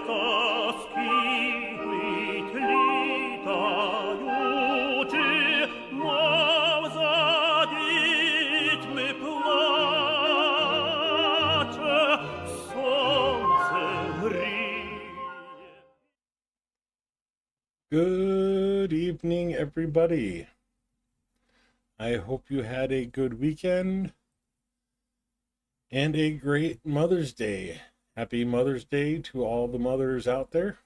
казки літаючи, мов за дітьми плаче, сонце гріє. Good evening, everybody. I hope you had a good weekend and a great Mother's Day. Happy Mother's Day to all the mothers out there.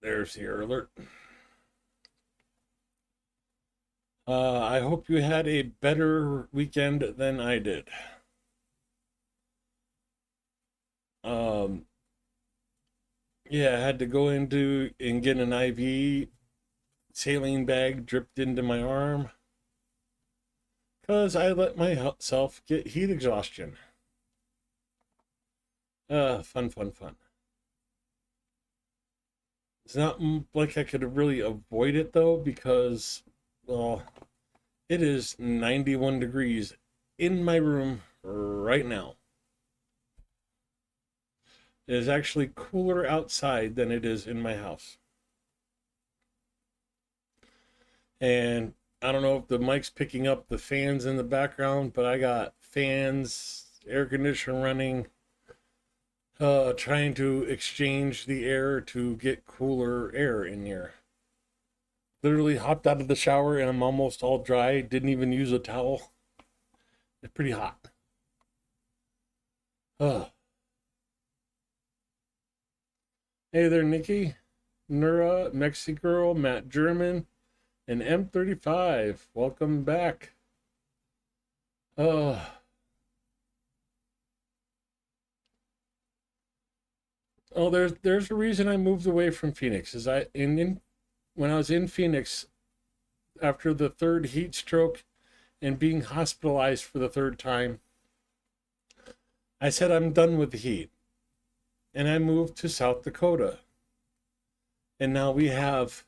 There's the alert. I hope you had a better weekend than I did. Yeah, I had to go into and get an IV saline bag dripped into my arm because I let myself get heat exhaustion. Fun. It's not like I could really avoid it though, because, well, it is 91 degrees in my room right now. It is actually cooler outside than it is in my house. And I don't know if the mic's picking up the fans in the background, but I got fans, air conditioner running, trying to exchange the air to get cooler air in here. Literally hopped out of the shower and I'm almost all dry. Didn't even use a towel. It's pretty hot. Hey there, Nikki, Nura, Mexigirl, Matt German, and M35. Welcome back. Oh, there's a reason I moved away from Phoenix. When I was in Phoenix after the third heat stroke and being hospitalized for the third time, I said I'm done with the heat. And I moved to South Dakota. And now we have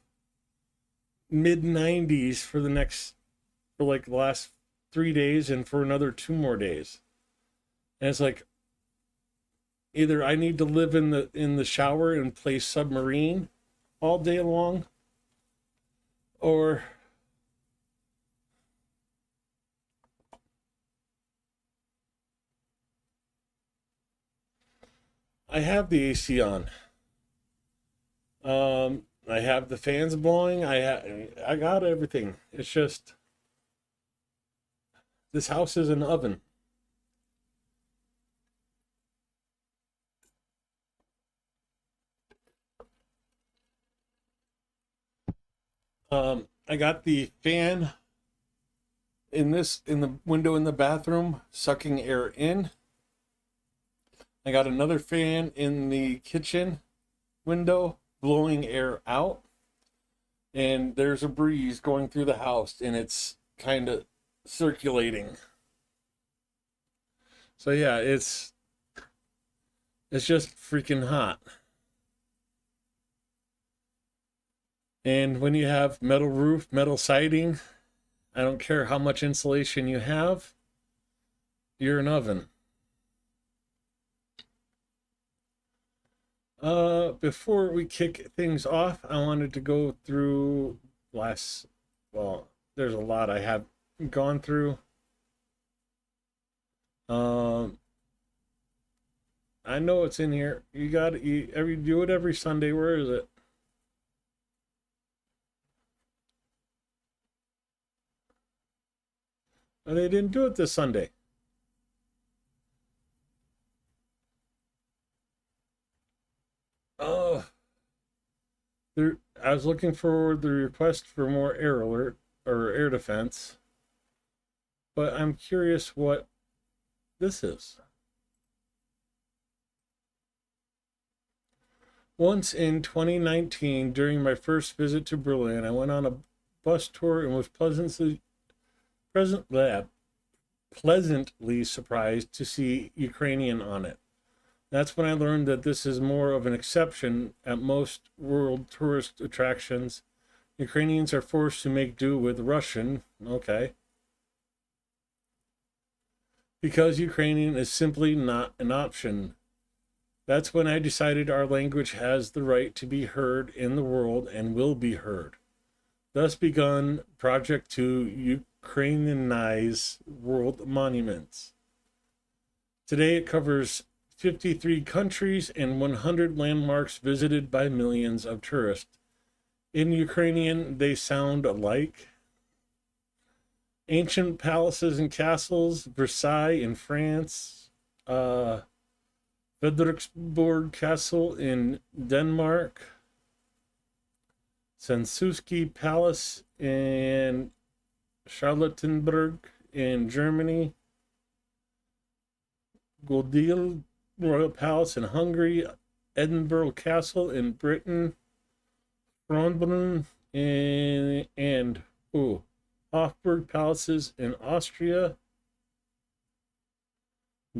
mid-90s for like the last 3 days and for another 2 more days. And it's like, either I need to live in the shower and play submarine all day long, or I have the AC on. I have the fans blowing. I got everything. It's just this house is an oven. I got the fan in the window in the bathroom sucking air in. I got another fan in the kitchen window blowing air out, and there's a breeze going through the house and it's kind of circulating. So yeah, it's just freaking hot. And when you have metal roof, metal siding, I don't care how much insulation you have, you're an oven. Before we kick things off, I wanted to go through there's a lot I have gone through. I know it's in here. You do it every Sunday. Where is it? Oh, they didn't do it this Sunday. Oh, I was looking for the request for more air alert or air defense, but I'm curious what this is. Once in 2019, during my first visit to Berlin, I went on a bus tour and was pleasantly surprised to see Ukrainian on it. That's when I learned that this is more of an exception at most world tourist attractions. Ukrainians are forced to make do with Russian. Okay. because Ukrainian is simply not an option. That's when I decided our language has the right to be heard in the world and will be heard. Thus begun project to Ukrainianize world monuments. Today it covers 53 countries and 100 landmarks visited by millions of tourists. In Ukrainian, they sound alike. Ancient palaces and castles, Versailles in France, Frederiksborg Castle in Denmark, Sanssouci Palace in Charlottenburg in Germany, Goldil Royal Palace in Hungary, Edinburgh Castle in Britain, Kronbrunn and Hofburg Palaces in Austria,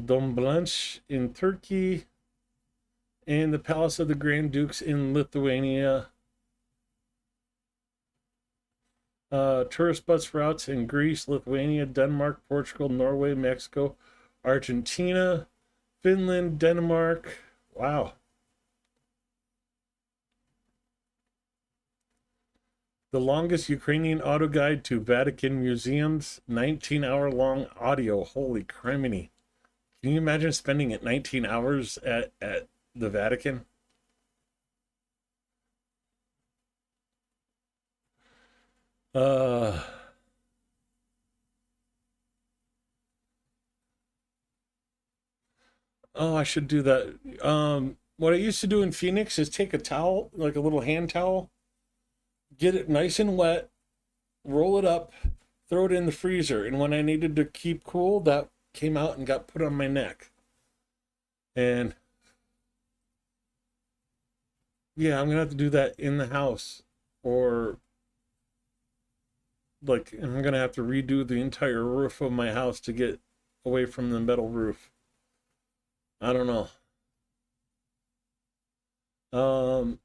Dom Blanche in Turkey, and the Palace of the Grand Dukes in Lithuania. Tourist bus routes in Greece, Lithuania, Denmark, Portugal, Norway, Mexico, Argentina, Finland, Denmark. Wow. The longest Ukrainian auto guide to Vatican museums, 19-hour-long audio. Holy criminy. Can you imagine spending 19 hours at the Vatican? Oh, I should do that. What I used to do in Phoenix is take a towel, like a little hand towel, get it nice and wet, roll it up, throw it in the freezer, and when I needed to keep cool, that came out and got put on my neck. And yeah, I'm gonna have to do that in the house, or like I'm gonna have to redo the entire roof of my house to get away from the metal roof. I don't know. Um,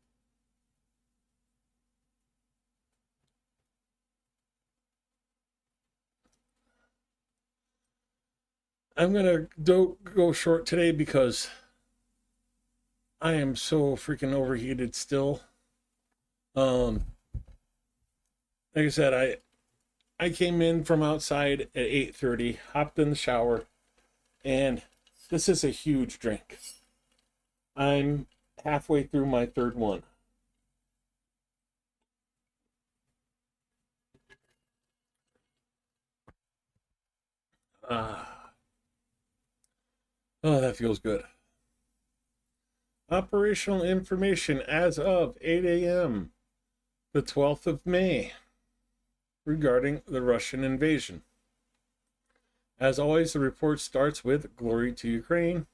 I'm gonna go short today because I am so freaking overheated still. Um, like I said, I came in from outside at 8:30, hopped in the shower, and this is a huge drink. I'm halfway through my third one. Ah, oh, that feels good. Operational information as of 8 a.m., the 12th of May, regarding the Russian invasion. As always, the report starts with Glory to Ukraine.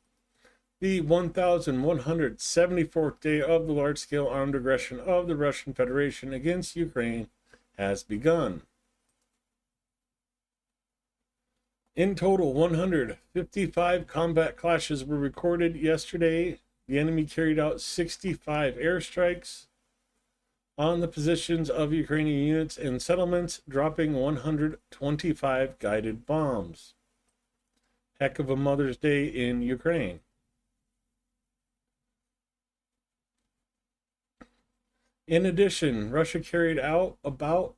The 1174th day of the large-scale armed aggression of the Russian Federation against Ukraine has begun. In total, 155 combat clashes were recorded yesterday. The enemy carried out 65 airstrikes on the positions of Ukrainian units and settlements, dropping 125 guided bombs. Heck of a Mother's Day in Ukraine. In addition, Russia carried out about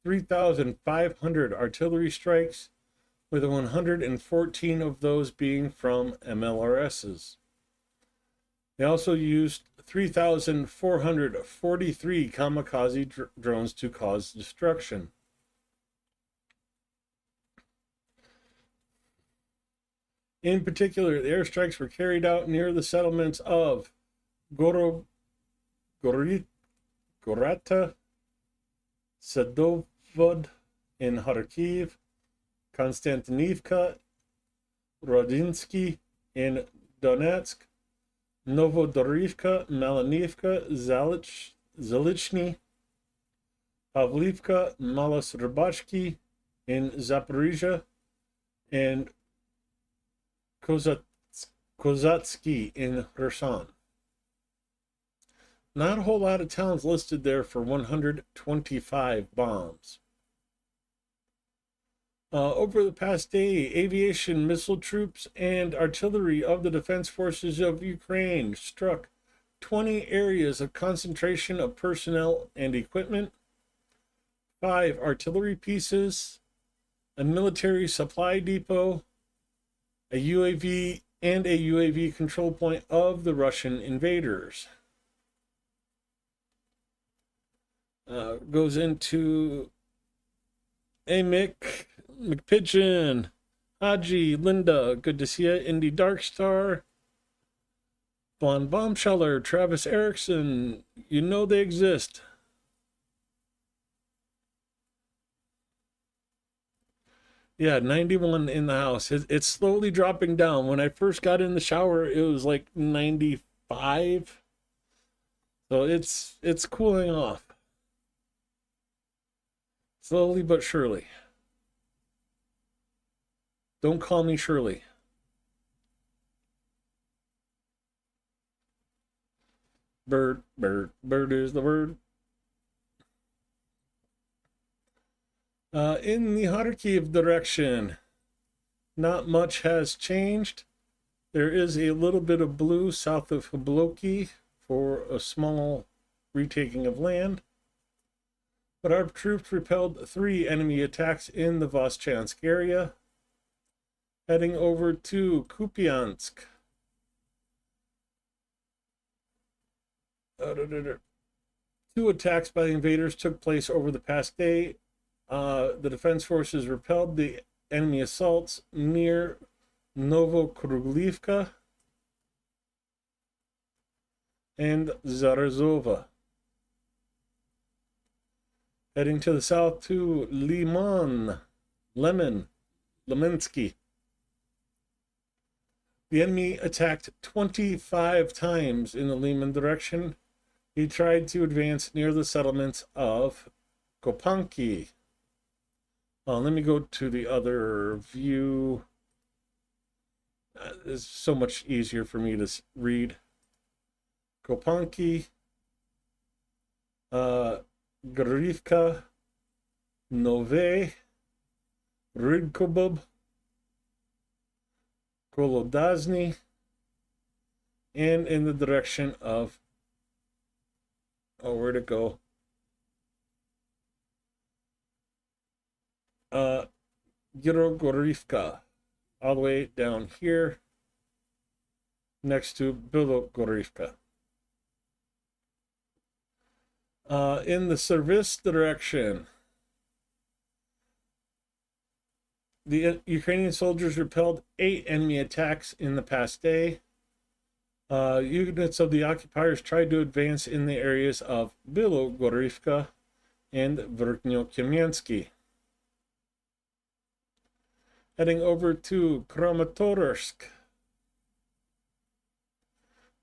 3,500 artillery strikes, with 114 of those being from MLRSs. They also used 3,443 kamikaze drones to cause destruction. In particular, the airstrikes were carried out near the settlements of Gorata, Sadovod in Kharkiv, Konstantinivka, Rodinsky in Donetsk, Novodorivka, Malanivka, Zalichny, Pavlivka, Malosrabachki in Zaporizhia, and Kozatsky in Kherson. Not a whole lot of towns listed there for 125 bombs. Over the past day, aviation, missile troops, and artillery of the Defense Forces of Ukraine struck 20 areas of concentration of personnel and equipment, 5 artillery pieces, a military supply depot, a UAV, and a UAV control point of the Russian invaders. Goes into Mick McPidgeon, Haji, Linda, good to see you, Indy Darkstar, Von Bombscheller, Travis Erickson, you know they exist. Yeah, 91 in the house. It's slowly dropping down. When I first got in the shower, it was like 95. So it's cooling off. Slowly but surely. Don't call me Shirley. Bird is the word. In the Kharkiv direction, not much has changed. There is a little bit of blue south of Hubloki for a small retaking of land. But our troops repelled 3 enemy attacks in the Voschansk area. Heading over to Kupiansk. 2 attacks by the invaders took place over the past day. The defense forces repelled the enemy assaults near Novokrugleivka and Zarazova. Heading to the south to Lemensky. The enemy attacked 25 times in the Liman direction. He tried to advance near the settlements of Kopanki. Let me go to the other view. It's so much easier for me to read. Kopanki, Gorivka, Nove, Rydkobub, Kolodazny, and in the direction of, where'd it go? Girogorivka, all the way down here, next to Bilogorivka. In the service direction, the Ukrainian soldiers repelled 8 enemy attacks in the past day. Units of the occupiers tried to advance in the areas of Bilogorivka and Verkhnyo-Kamensky. Heading over to Kramatorsk.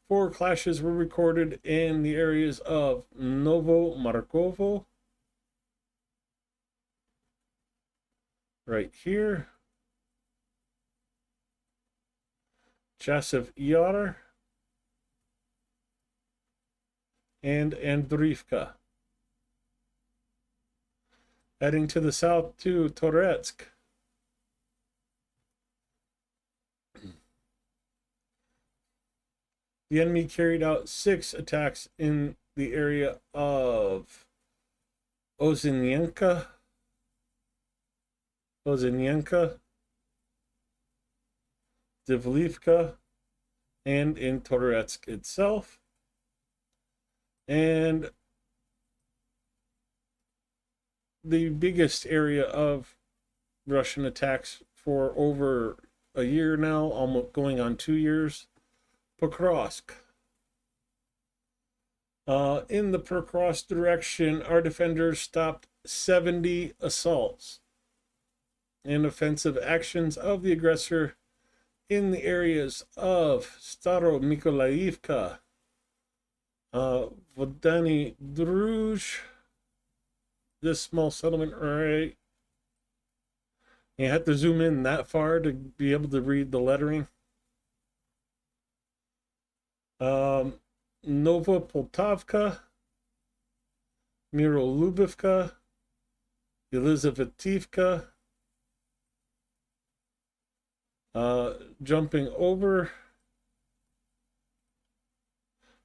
4 clashes were recorded in the areas of Novomarkovo, right here, Chasiv Yar, and Andriivka. Heading to the south to Toretsk. The enemy carried out 6 attacks in the area of Ozinyenka, Divlivka, and in Toretsk itself. And the biggest area of Russian attacks for over a year now, almost going on 2 years, Pokrovsk. In the Pokrovsk direction, our defenders stopped 70 assaults and offensive actions of the aggressor in the areas of Staro Mykolaiivka, Vodany Druj, this small settlement, right? You have to zoom in that far to be able to read the lettering. Nova Poltavka, Mirolubivka, Elizavetivka, Jumping over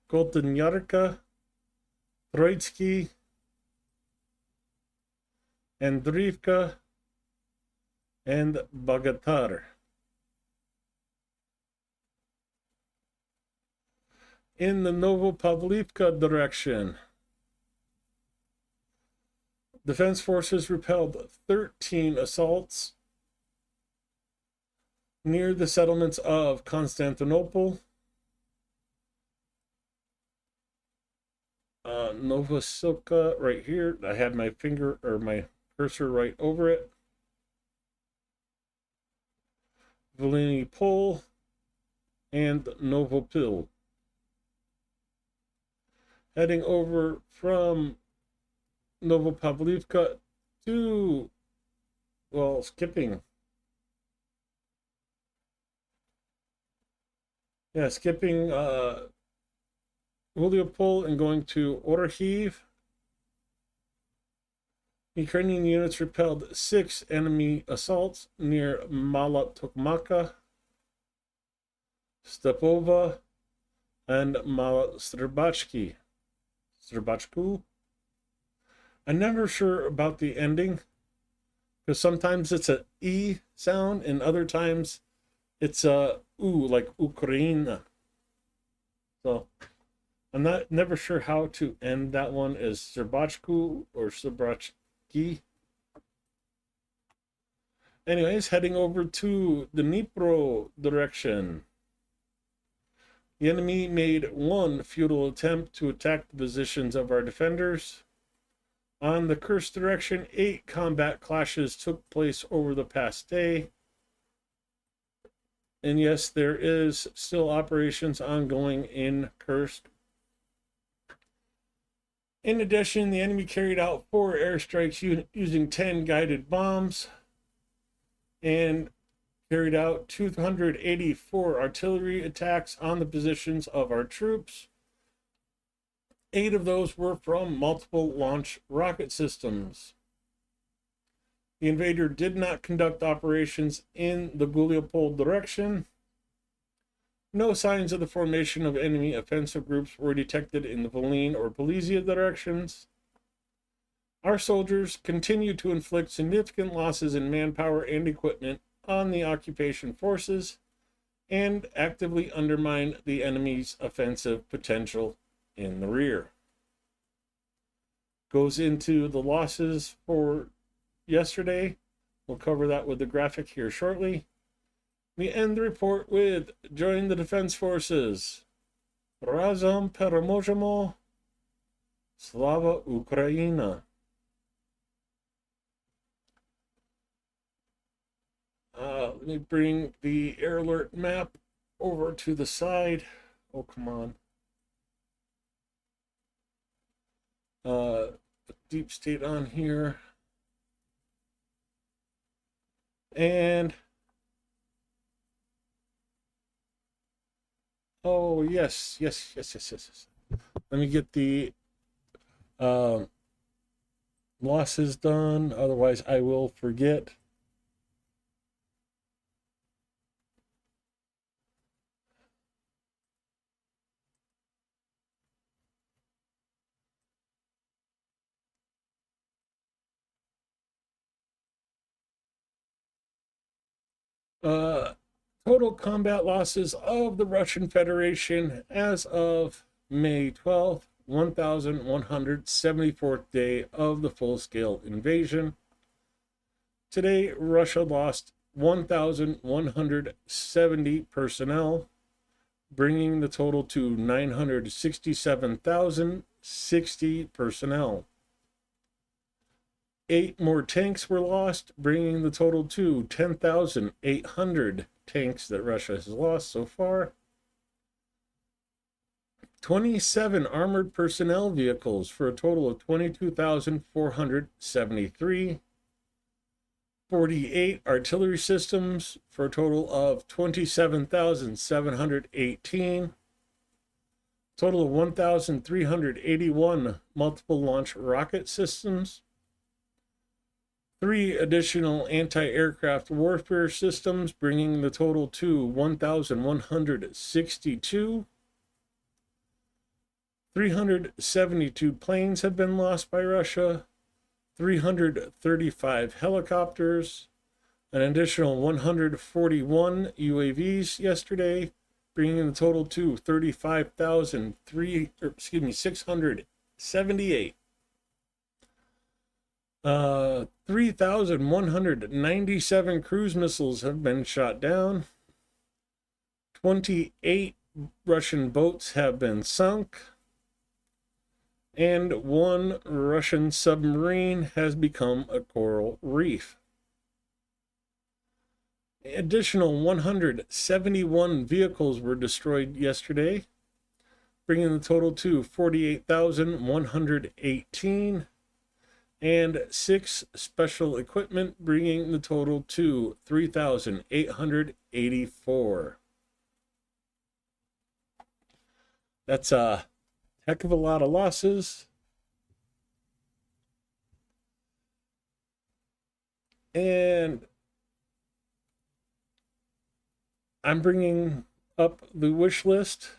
Koltynarka, Troitsky, Andriivka, and Bogatar. In the Novopavlivka direction, Defense Forces repelled 13 assaults near the settlements of Constantinople, Novosilka right here. I had my finger or my cursor right over it. Volhyny Pole and Novopil. Heading over from Novopavlivka to, well, skipping Huliopol and going to Orhiv. Ukrainian units repelled 6 enemy assaults near Mala Tokmaka, Stepova, and Mala Strabachku. I'm never sure about the ending, because sometimes it's a E sound and other times it's a U, like Ukraina. So I'm never sure how to end that one, as Strabachku or Strabachki. Anyways, heading over to the Dnipro direction. The enemy made one futile attempt to attack the positions of our defenders. On the Kursk direction, 8 combat clashes took place over the past day. And yes, there is still operations ongoing in Kursk. In addition, the enemy carried out 4 airstrikes using 10 guided bombs and carried out 284 artillery attacks on the positions of our troops. 8 of those were from multiple launch rocket systems. The invader did not conduct operations in the Guliopol direction. No signs of the formation of enemy offensive groups were detected in the Volhyne or Polizia directions. Our soldiers continue to inflict significant losses in manpower and equipment on the occupation forces and actively undermine the enemy's offensive potential in the rear. Goes into the losses for yesterday. We'll cover that with the graphic here shortly. We end the report with join the Defense Forces. Razom Peremojemo. Slava Ukraina. Let me bring the air alert map over to the side. Oh, come on. Deep state on here. And oh, yes. Let me get the losses done, otherwise I will forget. Total combat losses of the Russian Federation as of May 12th, 1174th day of the full-scale invasion. Today, Russia lost 1,170 personnel, bringing the total to 967,060 personnel. 8 more tanks were lost, bringing the total to 10,800 tanks that Russia has lost so far. 27 armored personnel vehicles for a total of 22,473. 48 artillery systems for a total of 27,718. Total of 1,381 multiple launch rocket systems. 3 additional anti-aircraft warfare systems, bringing the total to 1,162. 372 planes have been lost by Russia, 335 helicopters, an additional 141 UAVs yesterday, bringing the total to 678. 3,197 cruise missiles have been shot down. 28 Russian boats have been sunk. And 1 Russian submarine has become a coral reef. Additional 171 vehicles were destroyed yesterday, bringing the total to 48,118. And 6 special equipment, bringing the total to 3,884. That's a heck of a lot of losses. And I'm bringing up the wish list.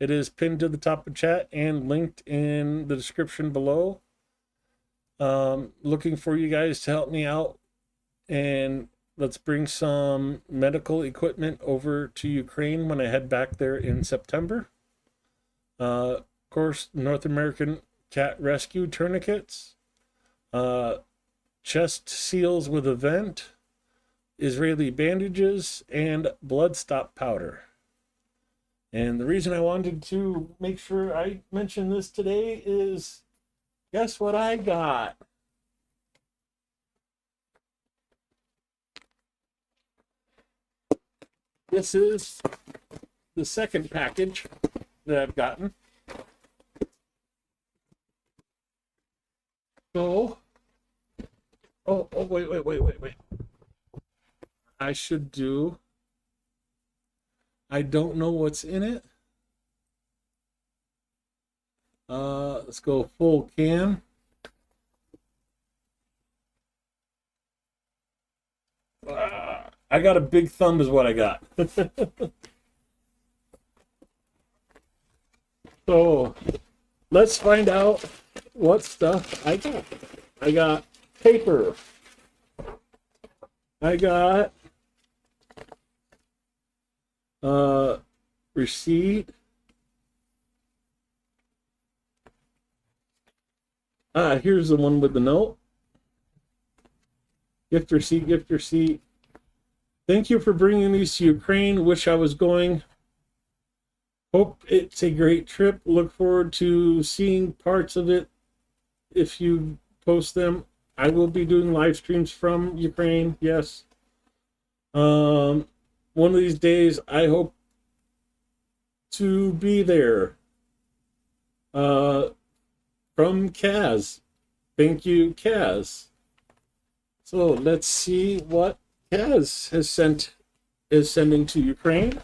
It is pinned to the top of chat and linked in the description below. Looking for you guys to help me out, and let's bring some medical equipment over to Ukraine when I head back there in September. Of course, North American cat rescue tourniquets, chest seals with a vent, Israeli bandages, and blood stop powder. And the reason I wanted to make sure I mention this today is, guess what I got? This is the second package that I've gotten. So, wait. I should do, I don't know what's in it. Let's go full can. I got a big thumb is what I got. So let's find out what stuff I got. I got paper. I got receipt. Here's the one with the note. Gift receipt, gift receipt. Thank you for bringing these to Ukraine. Wish I was going. Hope it's a great trip. Look forward to seeing parts of it if you post them. I will be doing live streams from Ukraine. Yes. One of these days, I hope to be there. From Kaz. Thank you, Kaz. So let's see what Kaz is sending to Ukraine.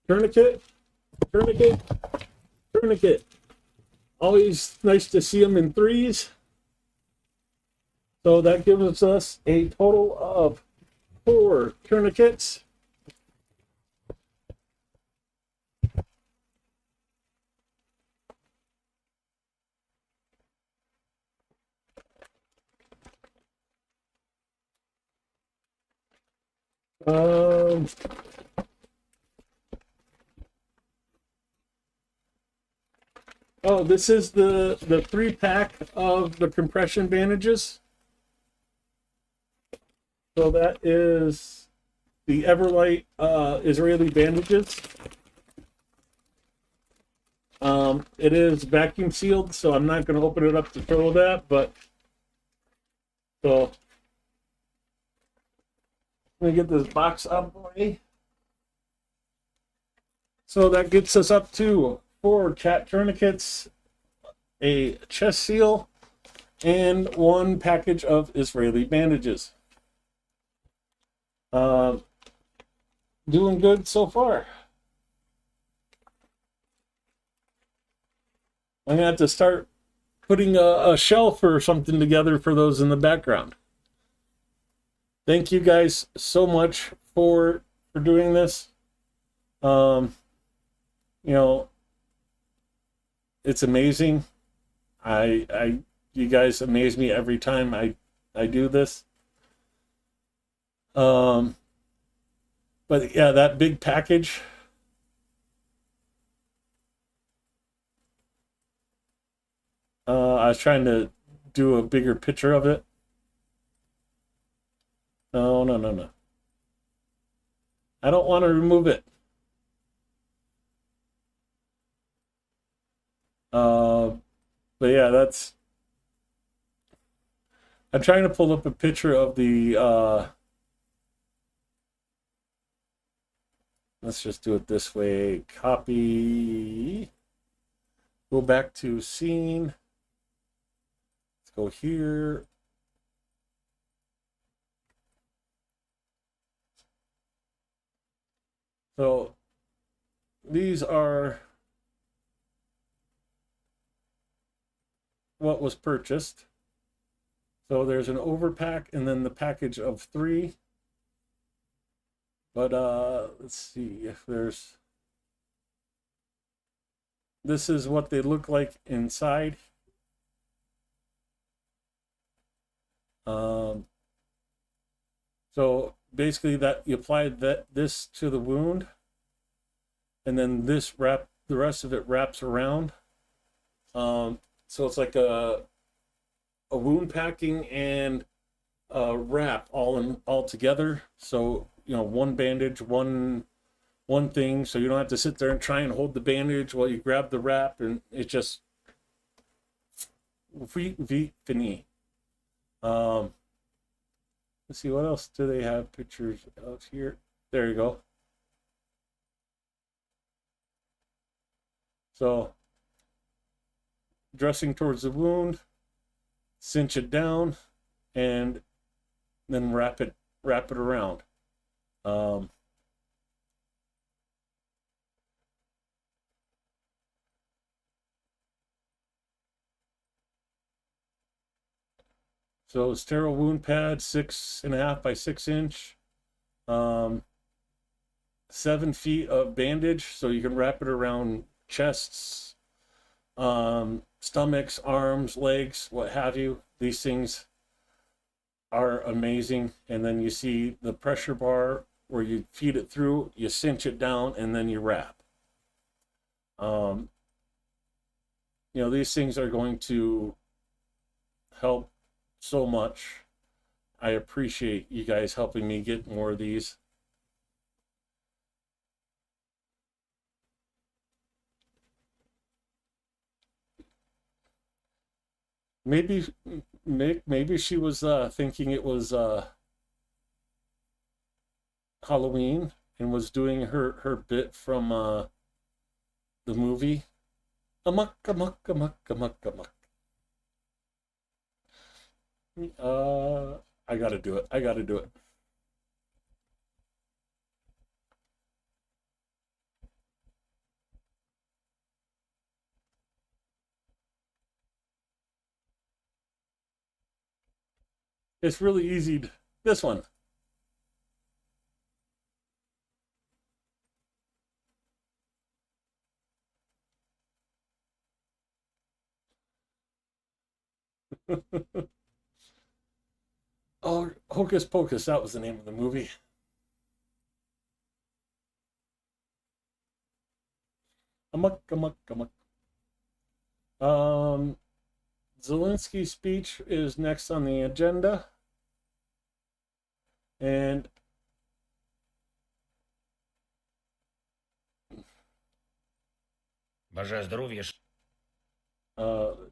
Tourniquet. Always nice to see them in threes. So that gives us a total of 4 tourniquets. Oh, this is the 3-pack of the compression bandages. So that is the Everlight Israeli bandages. It is vacuum sealed, so I'm not going to open it up to show that, but so let me get this box out of the way. So that gets us up to 4 cat tourniquets, a chest seal, and 1 package of Israeli bandages. Doing good so far. I'm going to have to start putting a shelf or something together for those in the background. Thank you guys so much for doing this. You know, it's amazing. You guys amaze me every time I do this. But yeah, that big package. I was trying to do a bigger picture of it. No. I don't want to remove it. But yeah, that's. I'm trying to pull up a picture of the. Let's just do it this way. Copy. Go back to scene. Let's go here. So these are what was purchased. So there's an overpack and then the package of 3. But let's see if there's. This is what they look like inside. So basically that you apply this to the wound, and then the rest of it wraps around. So it's like a wound packing and a wrap all together. So one bandage, one thing, so you don't have to sit there and try and hold the bandage while you grab the wrap, and it just fini. Let's see, what else do they have pictures of here? There you go. So dressing towards the wound, cinch it down, and then wrap it around. So sterile wound pad, 6.5 by 6 inch, 7 feet of bandage, so you can wrap it around chests, stomachs, arms, legs, what have you. These things are amazing. And then you see the pressure bar where you feed it through, you cinch it down, and then you wrap. These things are going to help so much. I appreciate you guys helping me get more of these. Maybe she was thinking it was Halloween and was doing her bit from the movie. Amok, amok, amok, amok, amok. I gotta do it. It's really easy. This one. Oh, Hocus Pocus, that was the name of the movie. Amok, amok, amok. Zelensky's speech is next on the agenda. And Бажаю здоров'я.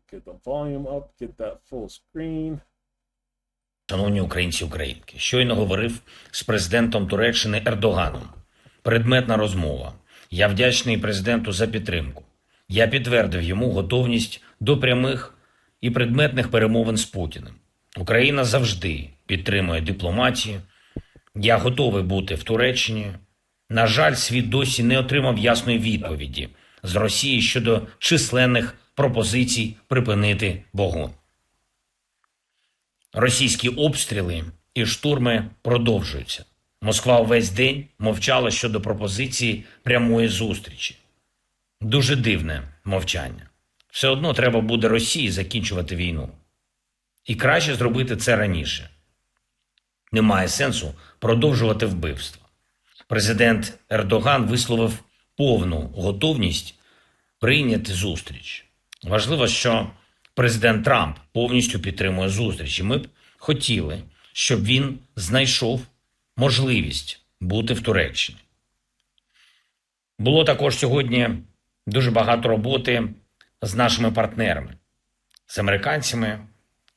Get the volume up, get that full screen. Шановні українці, українки, щойно говорив з президентом Туреччини Ердоганом. Предметна розмова. Я вдячний президенту за підтримку. Я підтвердив йому готовність до прямих і предметних перемовин з Путіним. Україна завжди підтримує дипломатію. Я готовий бути в Туреччині. На жаль, світ досі не отримав ясної відповіді з Росії щодо численних пропозицій припинити вогонь. Російські обстріли і штурми продовжуються. Москва увесь день мовчала щодо пропозиції прямої зустрічі. Дуже дивне мовчання. Все одно треба буде Росії закінчувати війну. І краще зробити це раніше. Немає сенсу продовжувати вбивства. Президент Ердоган висловив повну готовність прийняти зустріч. Важливо, що президент Трамп повністю підтримує зустріч. І ми б хотіли, щоб він знайшов можливість бути в Туреччині. Було також сьогодні дуже багато роботи з нашими партнерами, з американцями,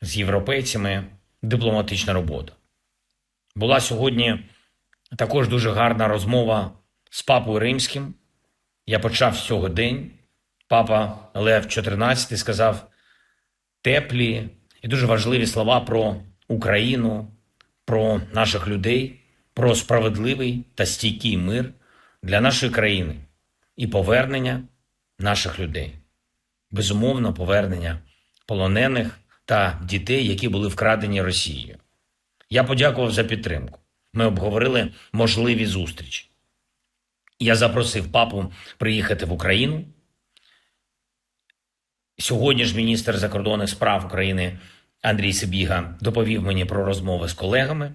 з європейцями, дипломатична робота. Була сьогодні також дуже гарна розмова з Папою Римським. Я почав з цього день. Папа Лев XIV сказав теплі і дуже важливі слова про Україну, про наших людей, про справедливий та стійкий мир для нашої країни і повернення наших людей. Безумовно, повернення полонених та дітей, які були вкрадені Росією. Я подякував за підтримку. Ми обговорили можливі зустрічі. Я запросив папу приїхати в Україну. Сьогодні ж міністр закордонних справ України Андрій Сибіга доповів мені про розмови з колегами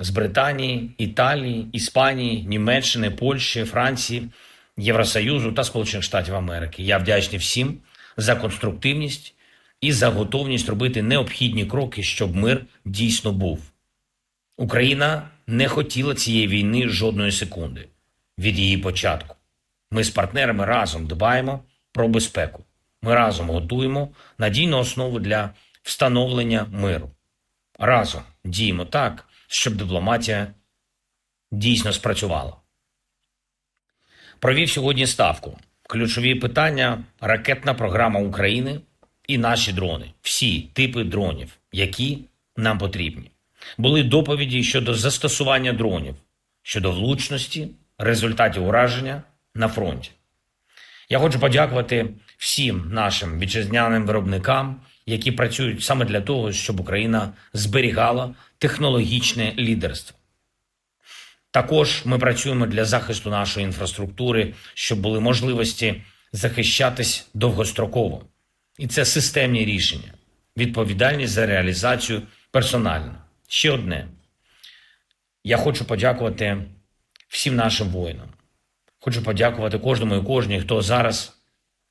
з Британії, Італії, Іспанії, Німеччини, Польщі, Франції, Євросоюзу та Сполучених Штатів Америки. Я вдячний всім за конструктивність і за готовність робити необхідні кроки, щоб мир дійсно був. Україна не хотіла цієї війни жодної секунди від її початку. Ми з партнерами разом дбаємо про безпеку. Ми разом готуємо надійну основу для встановлення миру. Разом діємо так, щоб дипломатія дійсно спрацювала. Провів сьогодні ставку. Ключові питання – ракетна програма України і наші дрони. Всі типи дронів, які нам потрібні. Були доповіді щодо застосування дронів, щодо влучності, результатів ураження на фронті. Я хочу подякувати всім нашим вітчизняним виробникам, які працюють саме для того, щоб Україна зберігала технологічне лідерство. Також ми працюємо для захисту нашої інфраструктури, щоб були можливості захищатись довгостроково. І це системні рішення, відповідальність за реалізацію персонально. Ще одне. Я хочу подякувати всім нашим воїнам. Хочу подякувати кожному і кожній, хто зараз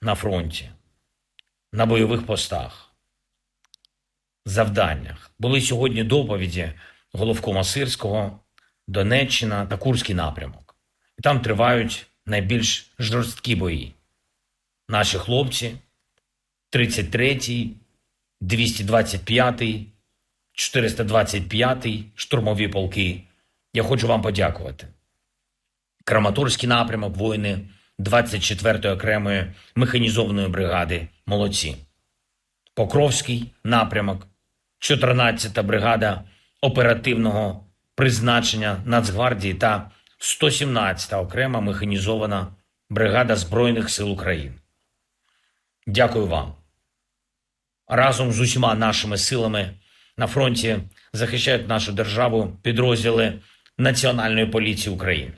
на фронті, на бойових постах, завданнях. Були сьогодні доповіді головкома Сирського, Донеччина та Курський напрямок. І там тривають найбільш жорсткі бої. Наші хлопці, 33-й, 225-й, 425-й штурмові полки. Я хочу вам подякувати. Краматорський напрямок, воїни 24-ї окремої механізованої бригади. Молодці. Покровський напрямок, 14-та бригада оперативного призначення Нацгвардії та 117-та окрема механізована бригада Збройних сил України. Дякую вам. Разом з усіма нашими силами на фронті захищають нашу державу підрозділи Національної поліції України.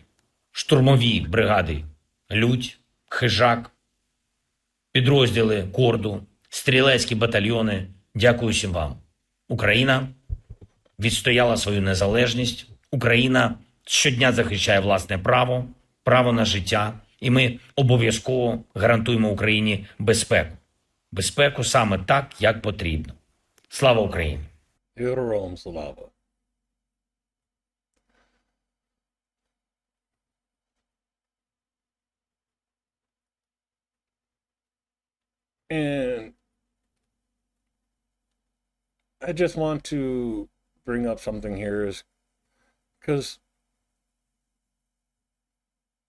Штурмові бригади «Людь», «Хижак», підрозділи «Корду», стрілецькі батальйони. Дякую всім вам. Україна відстояла свою незалежність. Україна щодня захищає власне право, право на життя. І ми обов'язково гарантуємо Україні безпеку. Безпеку саме так, як потрібно. Слава Україні! Героям слава! And I just want to bring up something here is because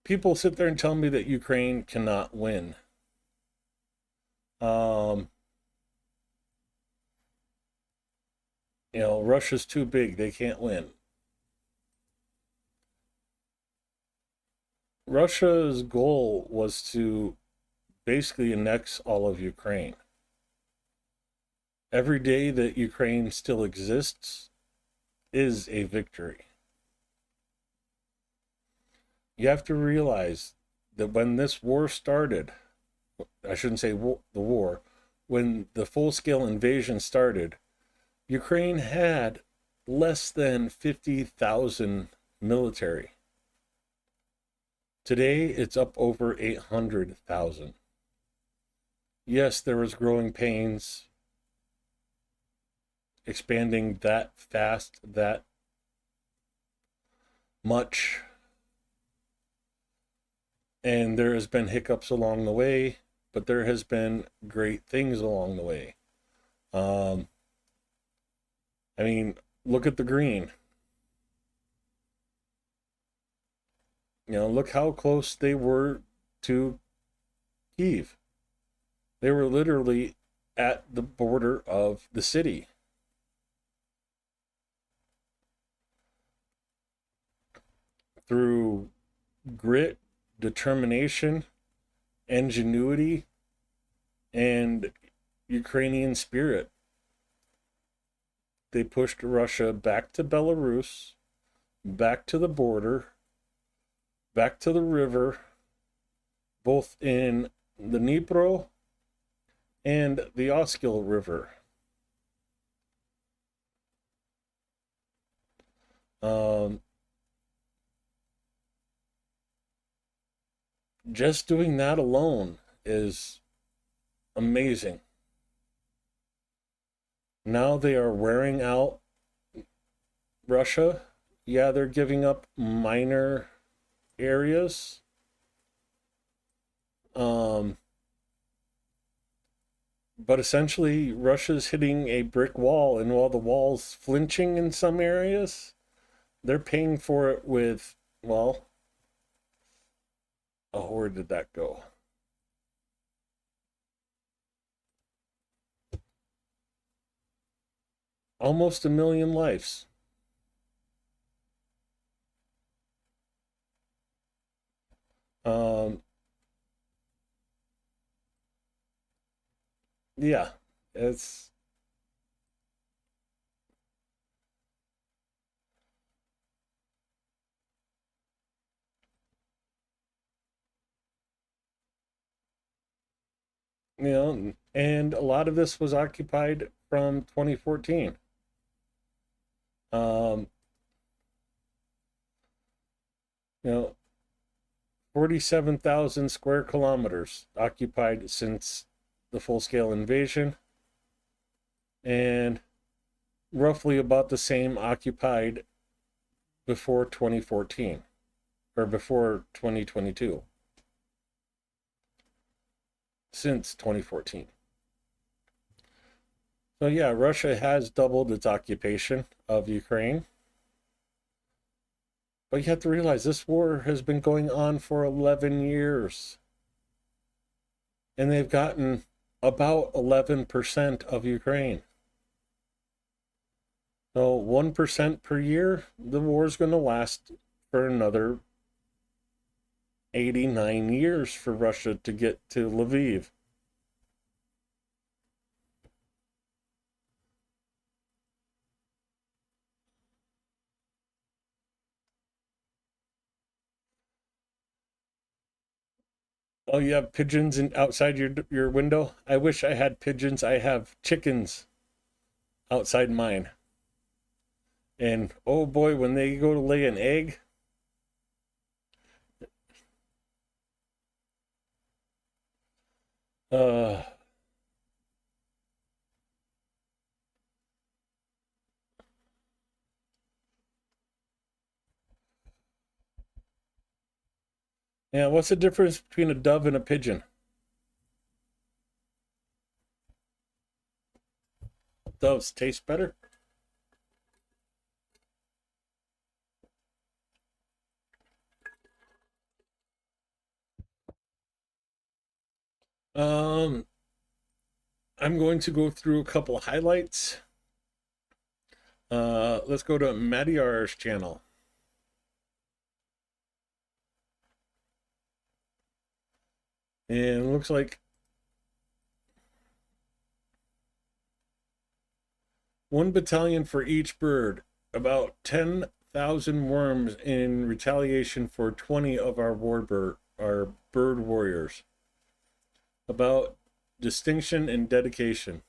people sit there and tell me that Ukraine cannot win. Russia's too big. They can't win. Russia's goal was to basically annex all of Ukraine. Every day that Ukraine still exists is a victory. You have to realize that when this war started, I shouldn't say the war, when the full-scale invasion started, Ukraine had less than 50,000 military. Today, it's up over 800,000. Yes, there was growing pains expanding that fast, that much. And there has been hiccups along the way, but there has been great things along the way. I mean, look at the green. You know, look how close they were to Kyiv. They were literally at the border of the city. Through grit, determination, ingenuity, and Ukrainian spirit, they pushed Russia back to Belarus, back to the border, back to the river, both in the Dnipro and the Oskil River. Just doing that alone is amazing. Now they are wearing out Russia. Yeah, they're giving up minor areas. But essentially, Russia's hitting a brick wall, and while the wall's flinching in some areas, they're paying for it with, well, oh, where did that go? Almost 1 million lives. Yeah, it's and a lot of this was occupied from 2014. Um, 47,000 square kilometers occupied since the full-scale invasion, and roughly about the same occupied before 2014, or before 2022, since 2014. So yeah, Russia has doubled its occupation of Ukraine. But you have to realize this war has been going on for 11 years. And they've gotten about 11% of Ukraine. So 1% per year, the war's going to last for another 89 years for Russia to get to Lviv. Oh, you have pigeons outside your window? I wish I had pigeons. I have chickens outside mine. And oh boy, when they go to lay an egg, uh yeah, what's the difference between a dove and a pigeon? Doves taste better? I'm going to go through a couple of highlights. Let's go to Matty-R's channel. And it looks like one battalion for each bird, about 10,000 worms in retaliation for 20 of our bird warriors. About distinction and dedication.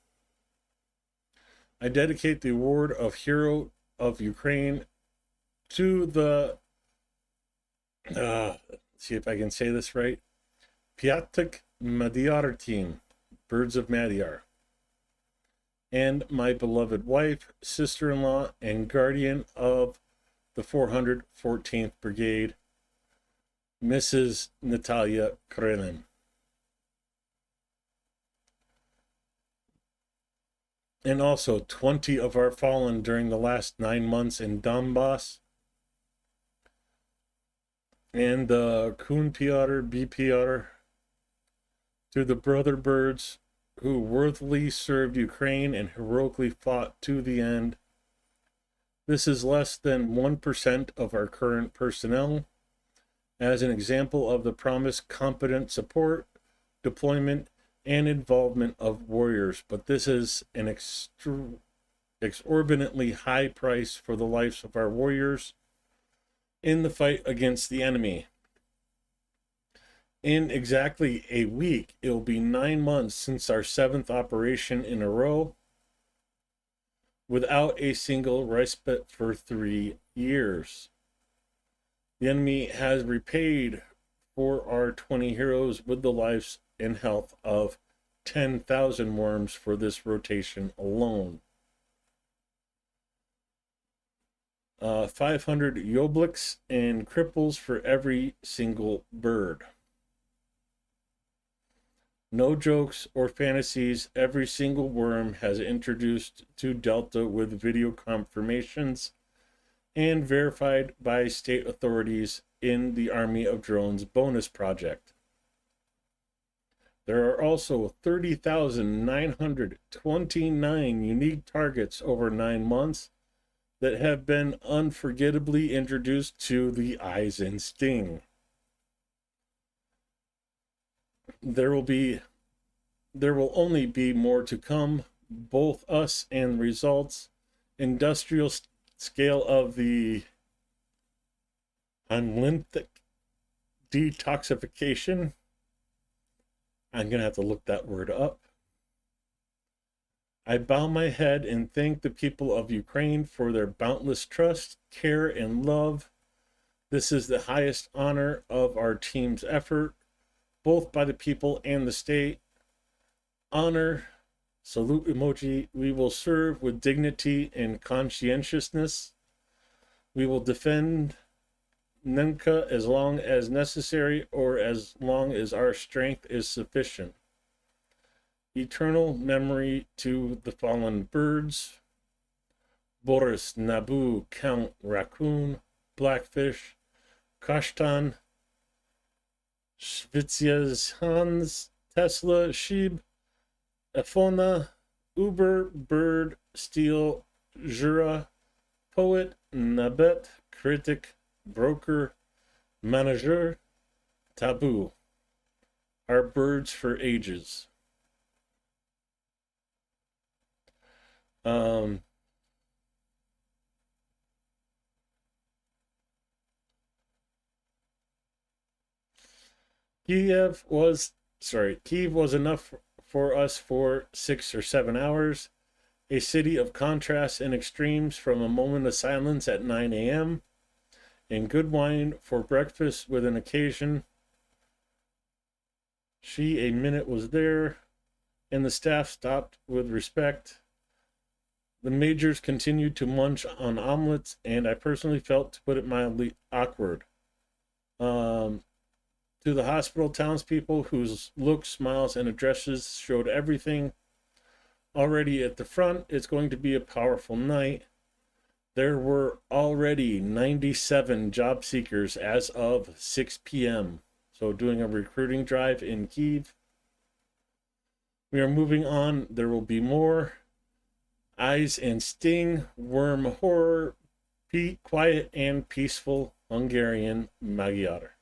I dedicate the award of Hero of Ukraine to the, see if I can say this right, Piatek Magyar team, Birds of Magyar, and my beloved wife, sister-in-law, and guardian of the 414th Brigade, Mrs. Natalia Krelin. And also 20 of our fallen during the last 9 months in Donbass, and the Kun Piotr, B Piotr, to the brother birds who worthily served Ukraine and heroically fought to the end. This is less than 1% of our current personnel. As an example of the promised competent support, deployment, and involvement of warriors, but this is an exorbitantly high price for the lives of our warriors in the fight against the enemy. In exactly a week, it will be 9 months since our 7th operation in a row, without a single respite for 3 years. The enemy has repaid for our 20 heroes with the lives and health of 10,000 worms for this rotation alone. 500 yobliks and cripples for every single bird. No jokes or fantasies, every single worm has introduced to Delta with video confirmations and verified by state authorities in the Army of Drones bonus project. There are also 30,929 unique targets over 9 months that have been unforgettably introduced to the eyes and sting. There will only be more to come, both us and results, industrial scale of the unlymphic detoxification. I'm going to have to look that word up. I bow my head and thank the people of Ukraine for their boundless trust, care, and love. This is the highest honor of our team's effort, both by the people and the state. Honor, salute emoji, we will serve with dignity and conscientiousness. We will defend Nenka as long as necessary or as long as our strength is sufficient. Eternal memory to the fallen birds. Boris, Nabu, Count, Raccoon, Blackfish, Kashtan, Schwitzias, Hans, Tesla, Sheeb, Efona, Uber, Bird, Steel, Jura, Poet, Nabet, Critic, Broker, Manager, Taboo. Our birds for ages. Kiev was enough for us for 6 or 7 hours. A city of contrasts and extremes, from a moment of silence at 9 a.m. and good wine for breakfast with an occasion. A minute was there, and the staff stopped with respect. The majors continued to munch on omelets, and I personally felt, to put it mildly, awkward. To the hospital townspeople whose looks, smiles, and addresses showed everything already at the front, it's going to be a powerful night. There were already 97 job seekers as of 6 p.m. So doing a recruiting drive in Kyiv. We are moving on. There will be more. Eyes and Sting, Worm Horror, Quiet and Peaceful Hungarian Magyar.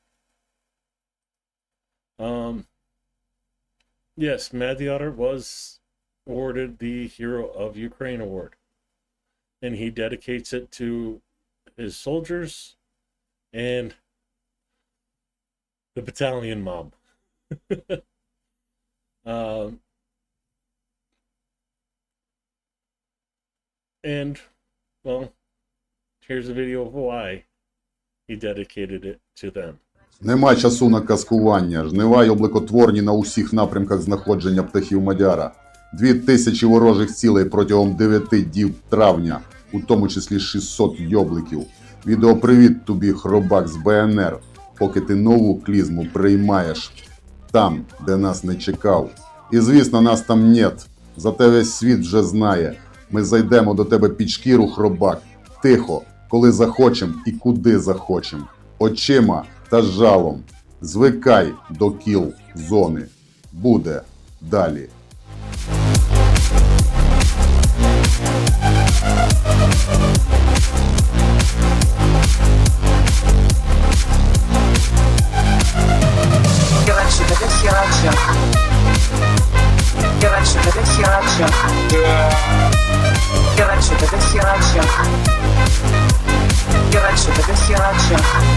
Yes, Matyar was awarded the Hero of Ukraine award, and he dedicates it to his soldiers and the battalion mom. um, and well, here's a video of why he dedicated it to them. Нема часу на казкування, жнива й облекотворні на усіх напрямках знаходження птахів Мадяра. 2000 ворожих цілей протягом 9 діб травня, у тому числі 600 йобликів. Відеопривіт тобі, хробак з БНР, поки ти нову клізму приймаєш там, де нас не чекав. І звісно, нас там нет, зате весь світ вже знає. Ми зайдемо до тебе під шкіру, хробак, тихо, коли захочем і куди захочем. Очима та жалом. Звикай до кіл зони. Буде далі.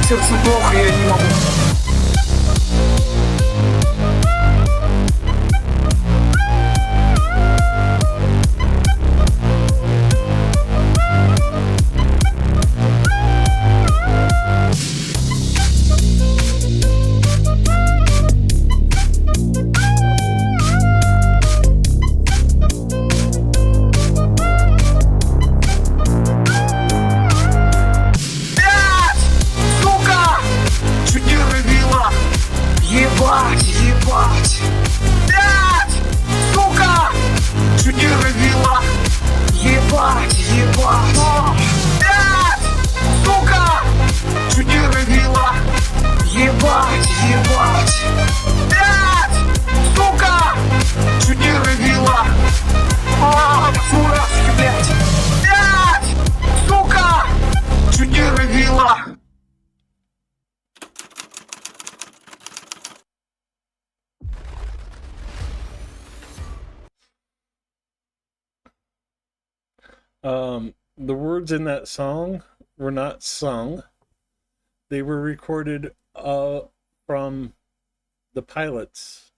Сердцу плохо, я не могу. Ебать! Блядь! Сука! Чуть не ровила! Ебать! Блядь! Сука! Чуть не ровила! Ебать! Блядь! Сука! Чуть не ровила! Фуражки, блядь! Блядь! Сука! Чуть не ровила! The words in that song were not sung. They were recorded from the pilots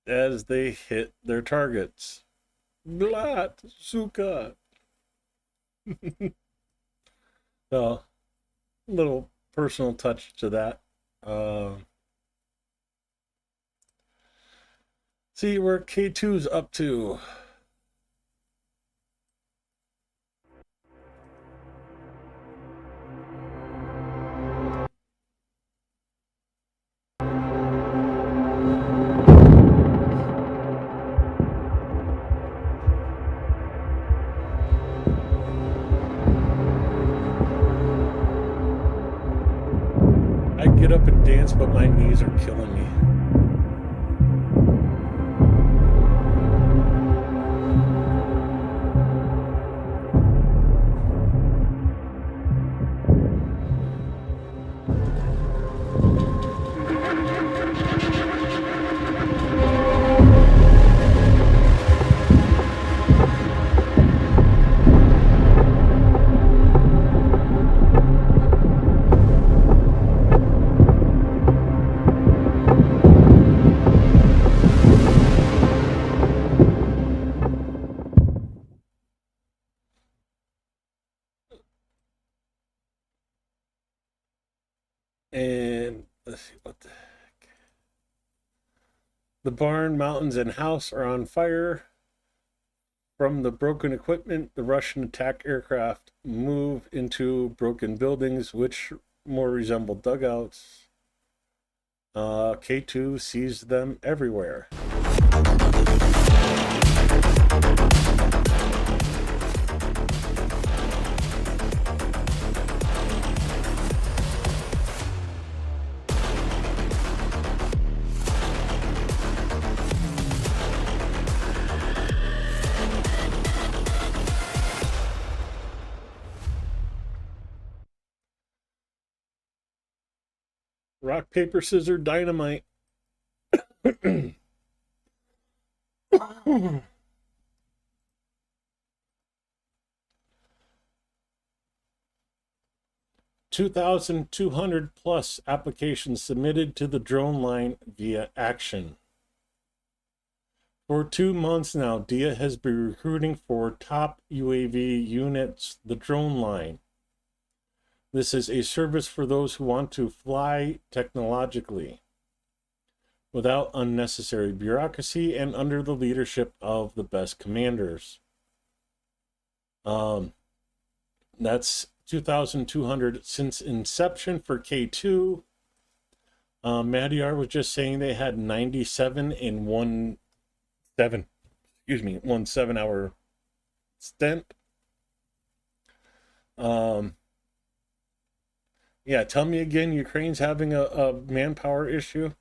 as they hit their targets. Blat, suka. So, little personal touch to that. See where K2's up to. I get up and dance, but my knees are killing me. And let's see what the heck. The barn, mountains, and house are on fire. From the broken equipment, the Russian attack aircraft move into broken buildings, which more resemble dugouts. K2 sees them everywhere. Rock, paper, scissors, dynamite. 2,200 plus applications submitted to the drone line via Action. For 2 months now, DIA has been recruiting for top UAV units, the drone line. This is a service for those who want to fly technologically without unnecessary bureaucracy and under the leadership of the best commanders. That's 2,200 since inception for K2. Madiar was just saying they had 97 in one 7-hour stint. Yeah, tell me again, Ukraine's having a manpower issue?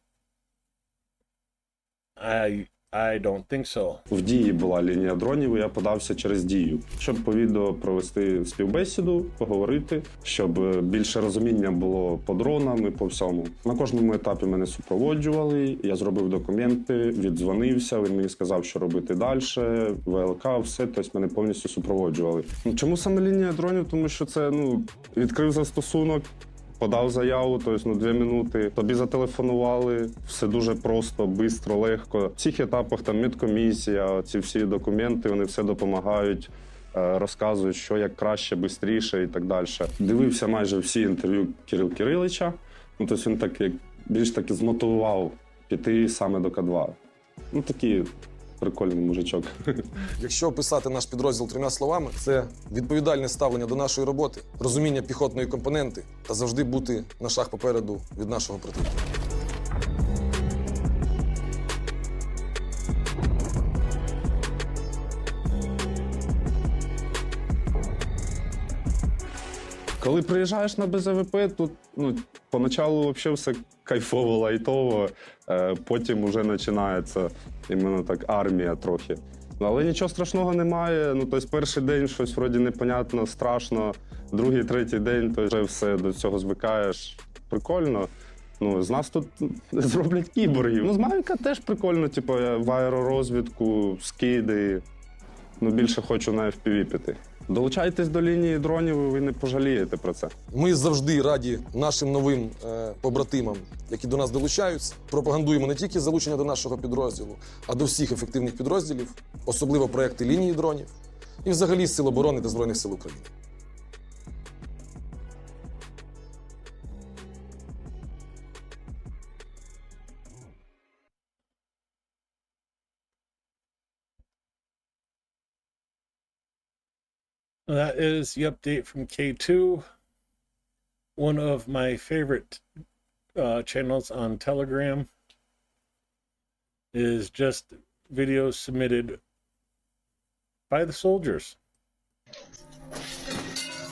I don't think so. В Дії була лінія дронів, і я подався через Дію, щоб по відео провести співбесіду, поговорити, щоб більше розуміння було по дронам і по всьому. На кожному етапі мене супроводжували, я зробив документи, віддзвонився, він мені сказав, що робити далі, ВЛК, все, тобто мене повністю супроводжували. Чому саме лінія дронів? Тому що це, відкрив застосунок, подав заяву, тобто 2 минути, тобі зателефонували, все дуже просто, швидко, легко. В цих етапах там медкомісія, ці всі документи, вони все допомагають, розказують, що як краще, швидше і так далі. Дивився майже всі інтерв'ю Кирила Кирилича, тобто він так, більш таки змотивував піти саме до К2. Такий прикольний мужичок. Якщо описати наш підрозділ 3 словами, це відповідальне ставлення до нашої роботи, розуміння піхотної компоненти та завжди бути на шаг попереду від нашого противника. Коли приїжджаєш на БЗВП, тут поначалу взагалі все кайфово, лайтово, потім вже починається іменно так армія трохи. Але нічого страшного немає. Тобто перший день щось вроді непонятно, страшно, другий, третій день, то вже все до цього звикаєш. Прикольно. З нас тут зроблять кіборгів. З Мавіка теж прикольно, в аеророзвідку, скиди. Більше хочу на FPV піти. Долучайтесь до лінії дронів, і ви не пожалієте про це. Ми завжди раді нашим новим побратимам, які до нас долучаються. Пропагандуємо не тільки залучення до нашого підрозділу, а до всіх ефективних підрозділів, особливо проекти лінії дронів і взагалі Сил оборони та Збройних сил України. That is the update from K2, one of my favorite channels on Telegram. Is just videos submitted by the soldiers.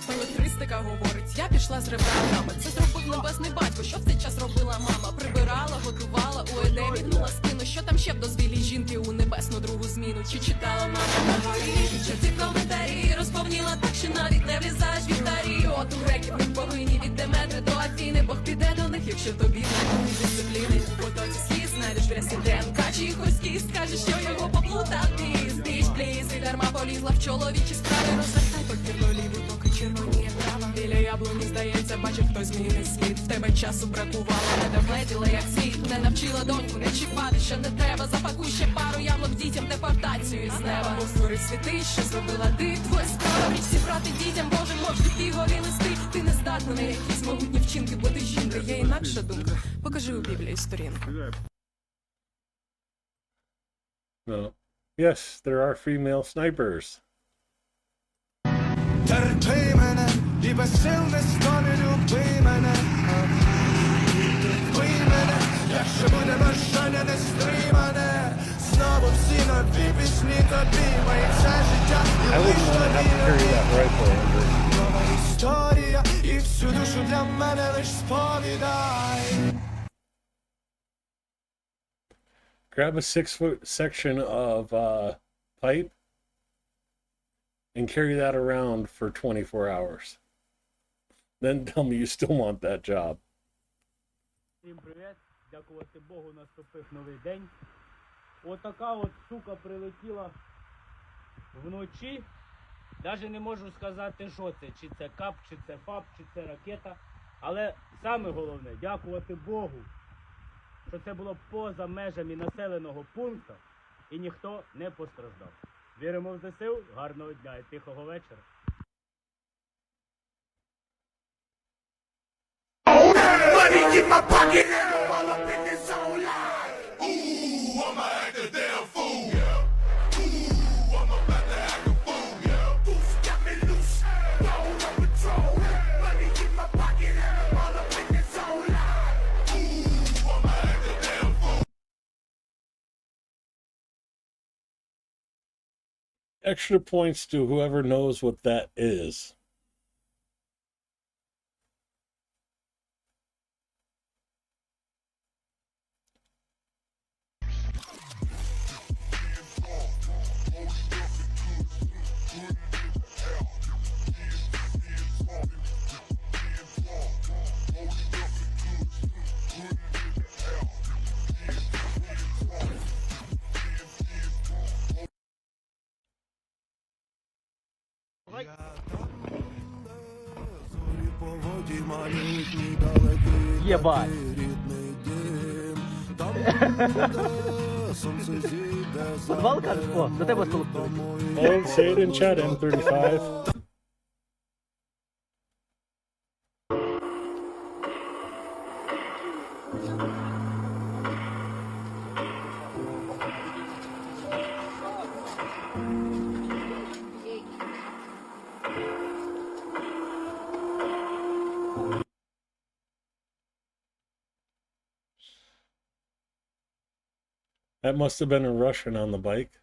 Белетристика говорить, я пішла з ребятами. Це зробив небесний батько, що в цей час робила мама. Прибирала, готувала, у Едемі гнула спину. Що там ще б дозвілій жінки у небесну другу зміну? Чи читала мама на горі? Чи ці коментарі розповніла так, що навіть не влізаєш в вівтарі. От у греків ми повинні від Деметри до Афіни. Бог піде до них, якщо тобі не буде дисципліни. У потоці сліз знайдеш в рясі ДНК. Чи хорський скаже, що його поплутав піс. Біч, пліс, і дарма полізла в чоловічі справи. Розвертай покірно ліву, поки червоніє трава. Біля яблуні, здається, бачив хтось зміни слід. В тебе часу бракувало, не догледіла як слід. Не навчила доньку, не чіпати, що не треба. Запакуй ще пару яблук дітям, депортацію з неба. Створив світи, що зробила ти. Твоя справа річ зібрати дітям, Боже, можуть фігові листи. Ти не здатна на якісь могутні вчинки, бо ти жінка, є інакша думка. Покажи у Біблії сторінку. No. Yes, there are female snipers. Терпи мене, і безсилне люби мене. Вбий мене, якщо буде бажання не стримане. Знову всі нові пісні тобі, моє все життя. I wouldn't want to have to carry that rifle, Andrew. Нова історія, і всю душу для мене лиш сповідай. Grab a 6-foot section of pipe and carry that around for 24 hours. Then tell me you still want that job. Всім привіт! Дякувати Богу, наступив новий день. отака от сука прилетіла вночі. Навіть не можу сказати, що це. Чи це кап, чи це фаб, чи це ракета. Але саме головне, дякувати Богу, що це було поза межами населеного пункту і ніхто не постраждав. Віримо в ЗСУ, гарного дня і тихого вечора. Extra points to whoever knows what that is. Єбать! Подвал кажеш? О, до тебе столик. Oh, say it in chat, M35. That must have been a Russian on the bike.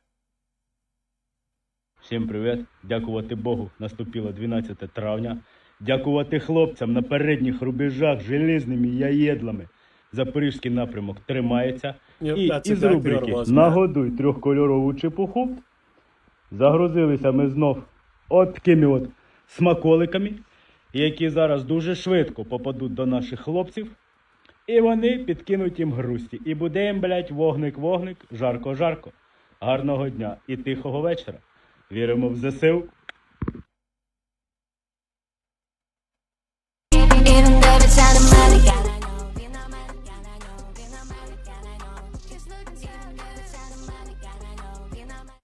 Всім привіт. Дякувати Богу, наступило 12 травня. Дякувати хлопцям на передніх рубежах железними яєдлами. Запорізький напрямок тримається. Yep, І that's із exactly рубрики what it was, «Нагодуй трьохкольорову чепуху» загрузилися ми знов от такими от смаколиками, які зараз дуже швидко попадуть до наших хлопців. І вони підкинуть їм грусті. І буде їм, блядь, вогник-вогник, жарко-жарко. Гарного дня і тихого вечора. Віримо в ЗСУ. Even though it's automatic, I know, being automatic, I know, being automatic, I know. It's looking so good, it's automatic, I know, being automatic.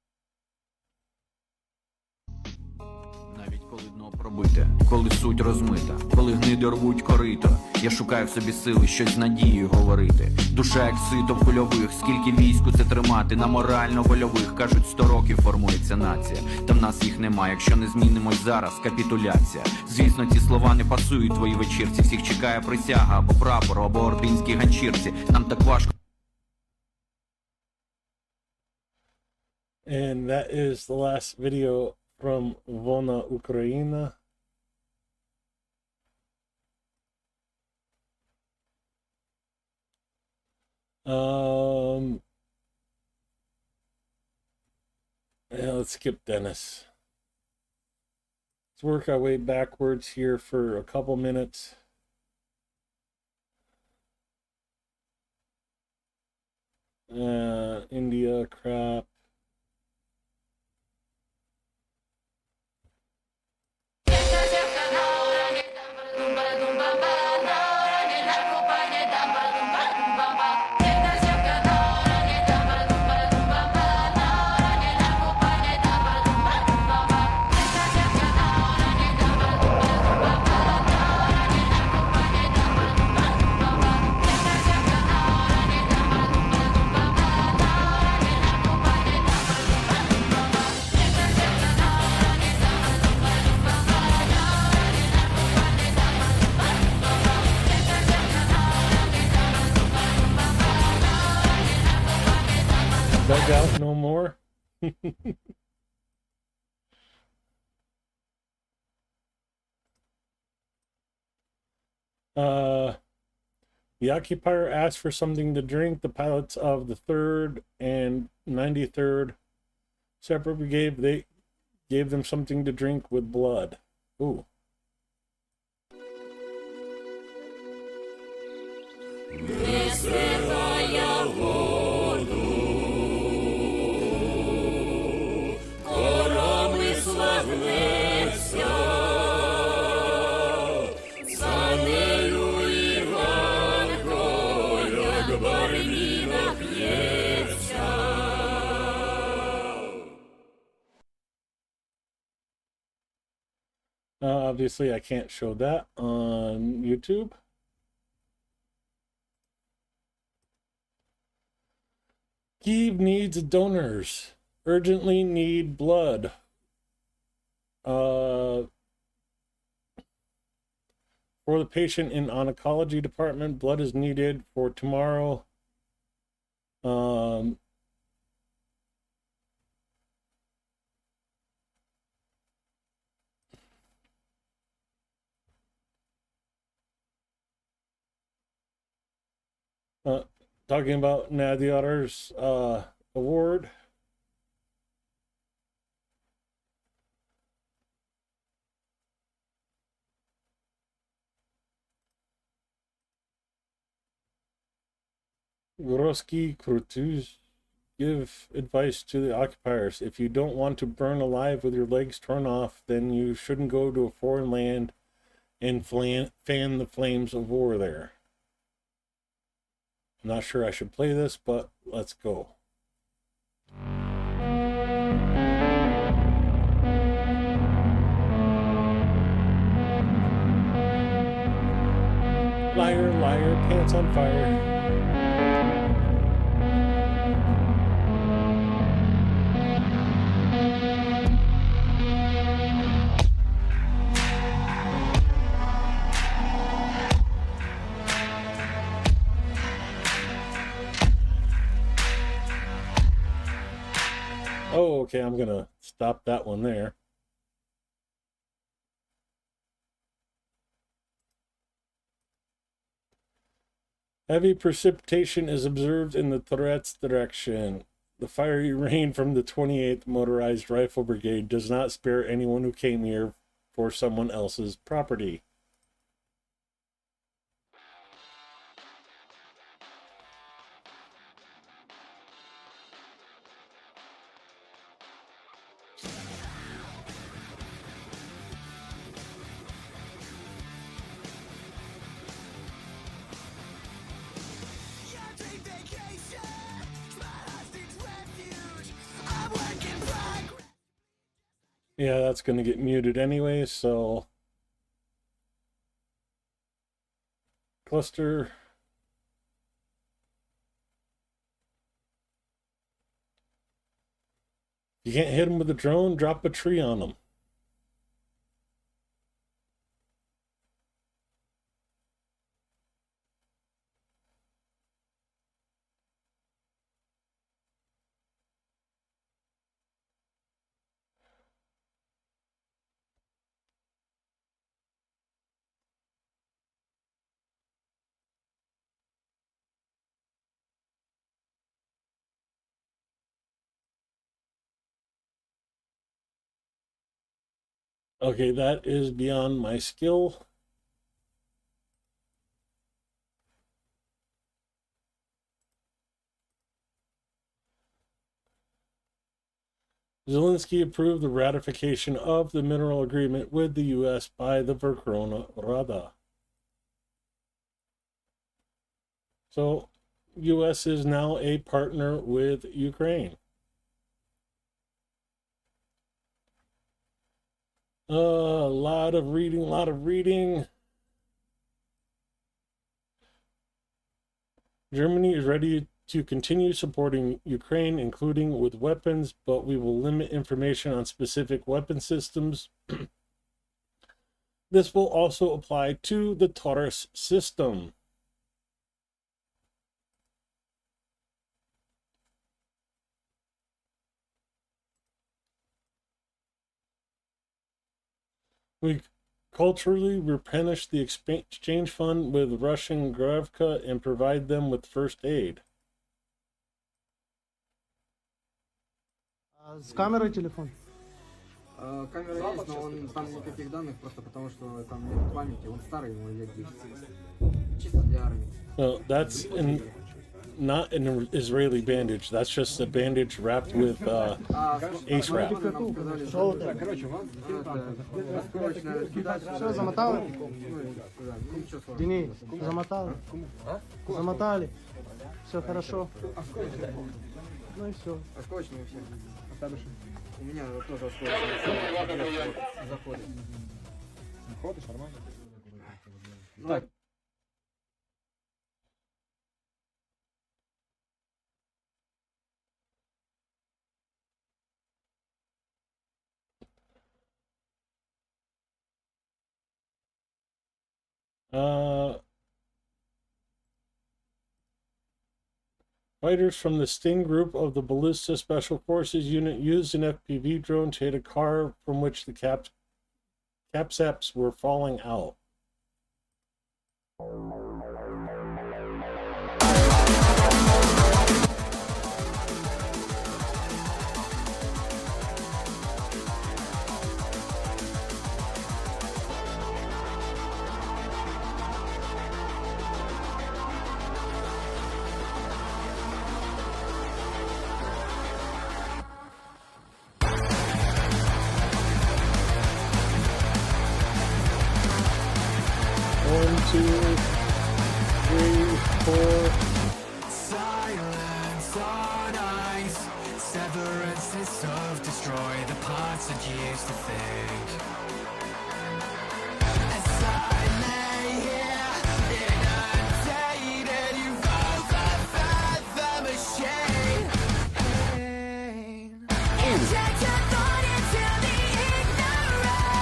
Навіть коли дно пробите, коли суть розмита, коли гниди рвуть корито, я шукаю в собі сили щось з надією говорити. Душа як сито в кульових, скільки війську це тримати, на морально-вольових, кажуть, 100 років формується нація. Та в нас їх немає, якщо не змінимось зараз, капітуляція. Звісно, ці слова не пасують твоїй вечірці, всіх чекає присяга, або прапор, або ординські ганчірці. Нам так важко. And that is the last video from Vona, Ukraina. Yeah, let's skip Dennis. Let's work our way backwards here for a couple minutes. India crap. Dug out no more. The occupier asked for something to drink. The pilots of the 3rd and 93rd separate brigade, they gave them something to drink with blood. Ooh. Не святая воду, Obviously, I can't show that on YouTube. Kyiv needs donors. Urgently need blood. For the patient in oncology department, blood is needed for tomorrow. Talking about Nadiadar's award. Groski Krutuz give advice to the occupiers. If you don't want to burn alive with your legs torn off, then you shouldn't go to a foreign land and fan the flames of war there. I'm not sure I should play this, but let's go. Liar, liar, pants on fire. Oh, okay, I'm gonna stop that one there. Heavy precipitation is observed in the Tourette's direction. The fiery rain from the 28th Motorized Rifle Brigade does not spare anyone who came here for someone else's property. Yeah, that's going to get muted anyway, so cluster. You can't hit them with a drone, drop a tree on them. Okay, that is beyond my skill. Zelensky approved the ratification of the mineral agreement with the U.S. by the Verkhovna Rada. So, U.S. is now a partner with Ukraine. A lot of reading. Germany is ready to continue supporting Ukraine, including with weapons, but we will limit information on specific weapon systems. This will also apply to the Taurus system. We culturally replenish the exchange fund with Russian Gravka and provide them with first aid. С камерой телефон? Камера есть, но он, там никаких данных, просто потому что там нет памяти, он старый, ему лет 10. Чисто для армии. No, that's not an Israeli bandage. That's just a bandage wrapped with ace wrap. Все, замотали? Денис, замотали? Замотали. Все хорошо. Ну и все. Осколочные все. У меня тоже осколочные заходят. Ходиш нормально? Так. Fighters from the Sting group of the Ballista Special Forces unit used an FPV drone to hit a car from which the capsaps were falling out. One, two, three, four. Silence on ice, severance and self-destroy the parts that used to think. As I lay here, inundated, you both have fathom a shame. Inject your thought into the ignorance.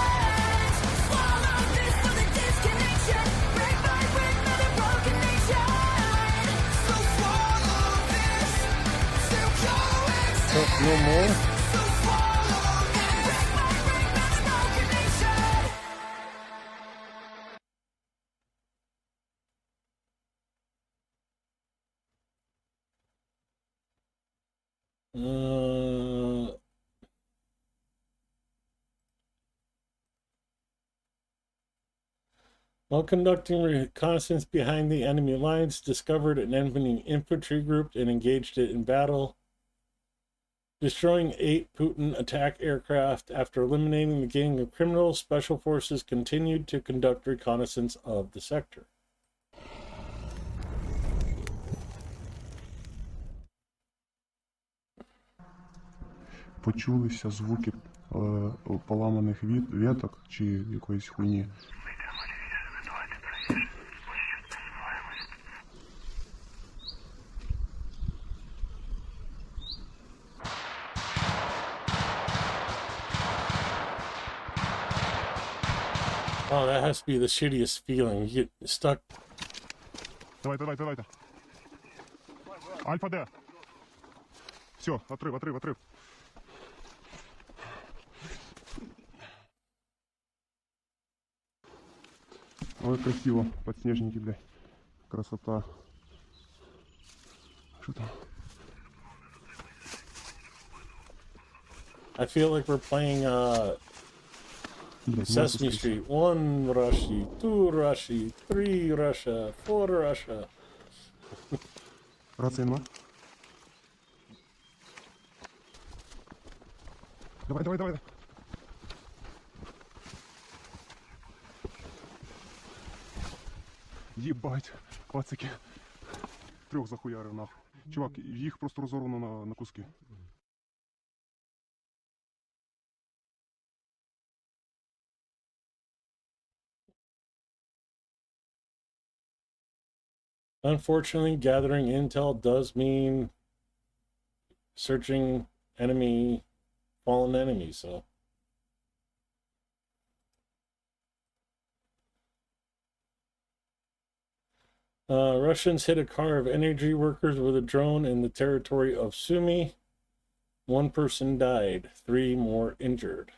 Swallow this for the disconnection. Break by break, another broken nation. So swallow this, still coexist. No more? So swallow this, break by break, another broken nation. While conducting reconnaissance behind the enemy lines, discovered an enemy infantry group and engaged it in battle, destroying 8 Putin attack aircraft. After eliminating the gang of criminals, Special Forces continued to conduct reconnaissance of the sector. Почулися звуки поламаних веток чи якоїсь хуйні. Oh, that has to be the shittiest feeling. You get stuck. Давайте. Альфа Д. Все, отрыв. Ой, красиво. Подснежники, блядь. Красота. Что там? I feel like we're playing Sesame Street. 1 Russia, 2 Russia, 3 Russia, 4 Russia. Рация нема? Давай. Ебать, пацики. 3 захуярив нахуй. Чувак, їх просто розорвано на куски. Unfortunately, gathering intel does mean searching fallen enemies, so. Russians hit a car of energy workers with a drone in the territory of Sumy. 1 person died, 3 more injured.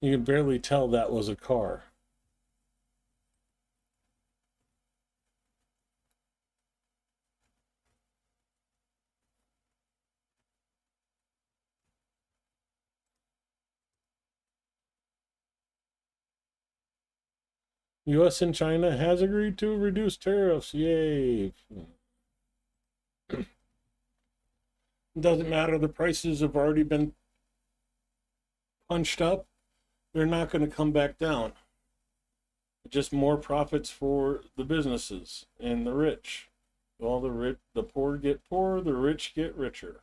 You can barely tell that was a car. U.S. and China has agreed to reduce tariffs. Yay. It doesn't matter. The prices have already been punched up. They're not going to come back down. Just more profits for the businesses and the rich. All the poor get poorer, the rich get richer.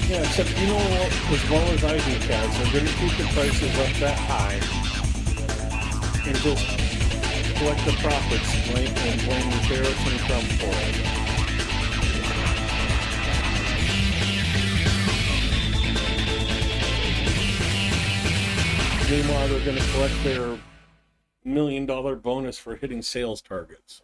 Yeah, except you know as well as I do, Kaz, they're going to keep the prices up that high and just collect the profits and blame the tariffs and Trump for it. Meanwhile, they're going to collect their $1 million bonus for hitting sales targets.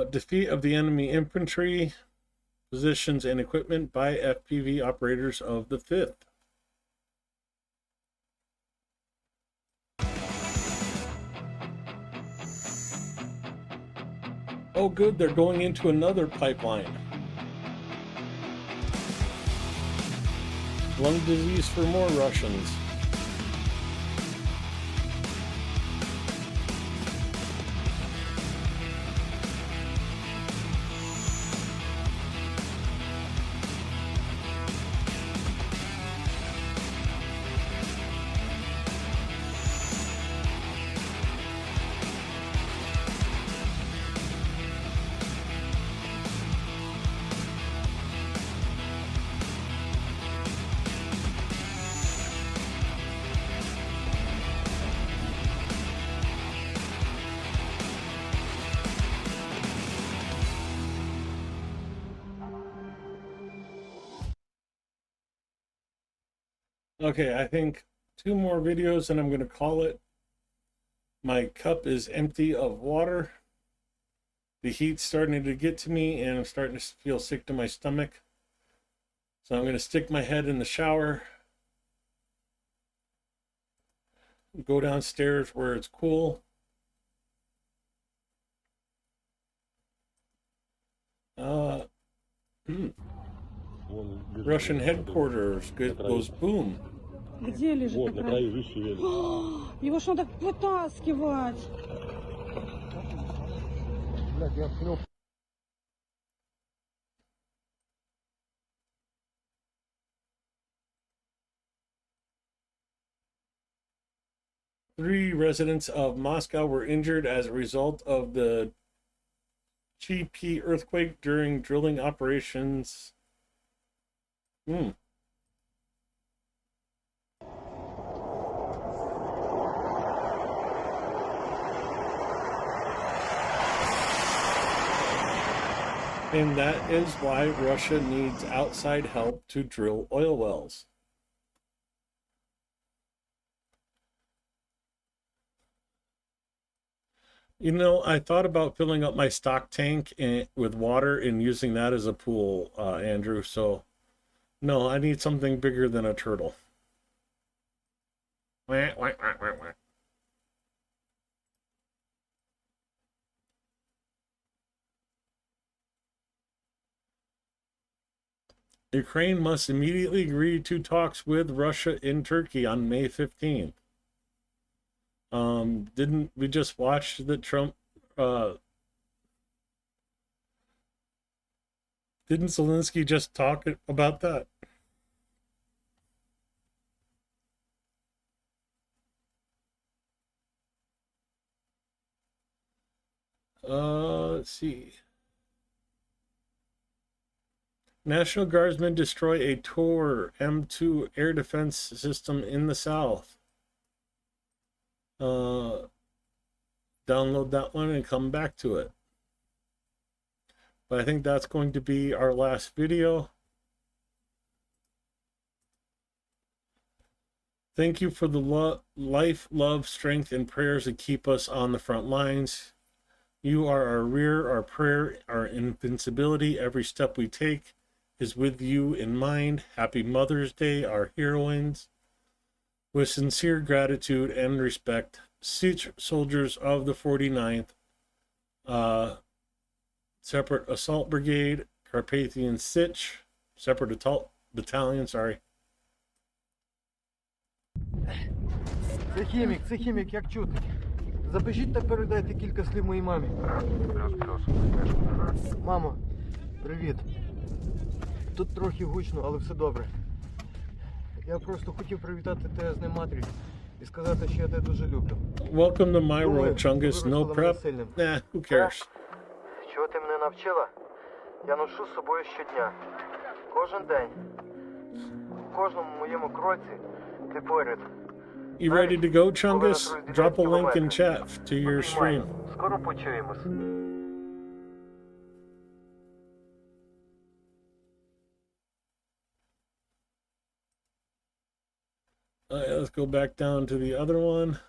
Defeat of the enemy infantry positions and equipment by FPV operators of the 5th. Oh good, they're going into another pipeline. Lung disease for more Russians. Okay, I think 2 more videos and I'm going to call it. My cup is empty of water. The heat's starting to get to me and I'm starting to feel sick to my stomach. So I'm going to stick my head in the shower. Go downstairs where it's cool. Russian headquarters goes boom. Где лежит? Вот, на краю выше велик. Его что, так вытаскивать? Three residents of Moscow were injured as a result of the GP earthquake during drilling operations. And that is why Russia needs outside help to drill oil wells. You know, I thought about filling up my stock tank with water and using that as a pool, Andrew. So, no, I need something bigger than a turtle. Wah, wah, wah, wah, wah. Ukraine must immediately agree to talks with Russia in Turkey on May 15th. Didn't we just watch the Trump, didn't Zelensky just talk about that? Let's see. National Guardsmen destroy a Tor M2 air defense system in the south. Download that one and come back to it. But I think that's going to be our last video. Thank you for the life, love, strength, and prayers that keep us on the front lines. You are our rear, our prayer, our invincibility. Every step we take is with you in mind. Happy Mother's Day, our heroines. With sincere gratitude and respect, soldiers of the 49th Separate Assault Brigade, Carpathian Sich, Separate Battalion, sorry. Це хімік, як чути. Запишіть та передайте кілька слів моїй мамі. Мамо, привіт. Тут трохи гучно, але все добре. Я просто хотів привітати тебе з Днем матері і сказати, що я тебе дуже люблю. Welcome to my Думаю, world, Chungus. ти No виросла мене prep? сильним. Nah, who cares? Чого ти мене навчила? Я ношу з собою щодня. Кожен день. В кожному моєму кроці ти поряд. You ready to go, Chungus? Drop a link in chat to your stream. Скоро почуємось. Alright, let's go back down to the other one.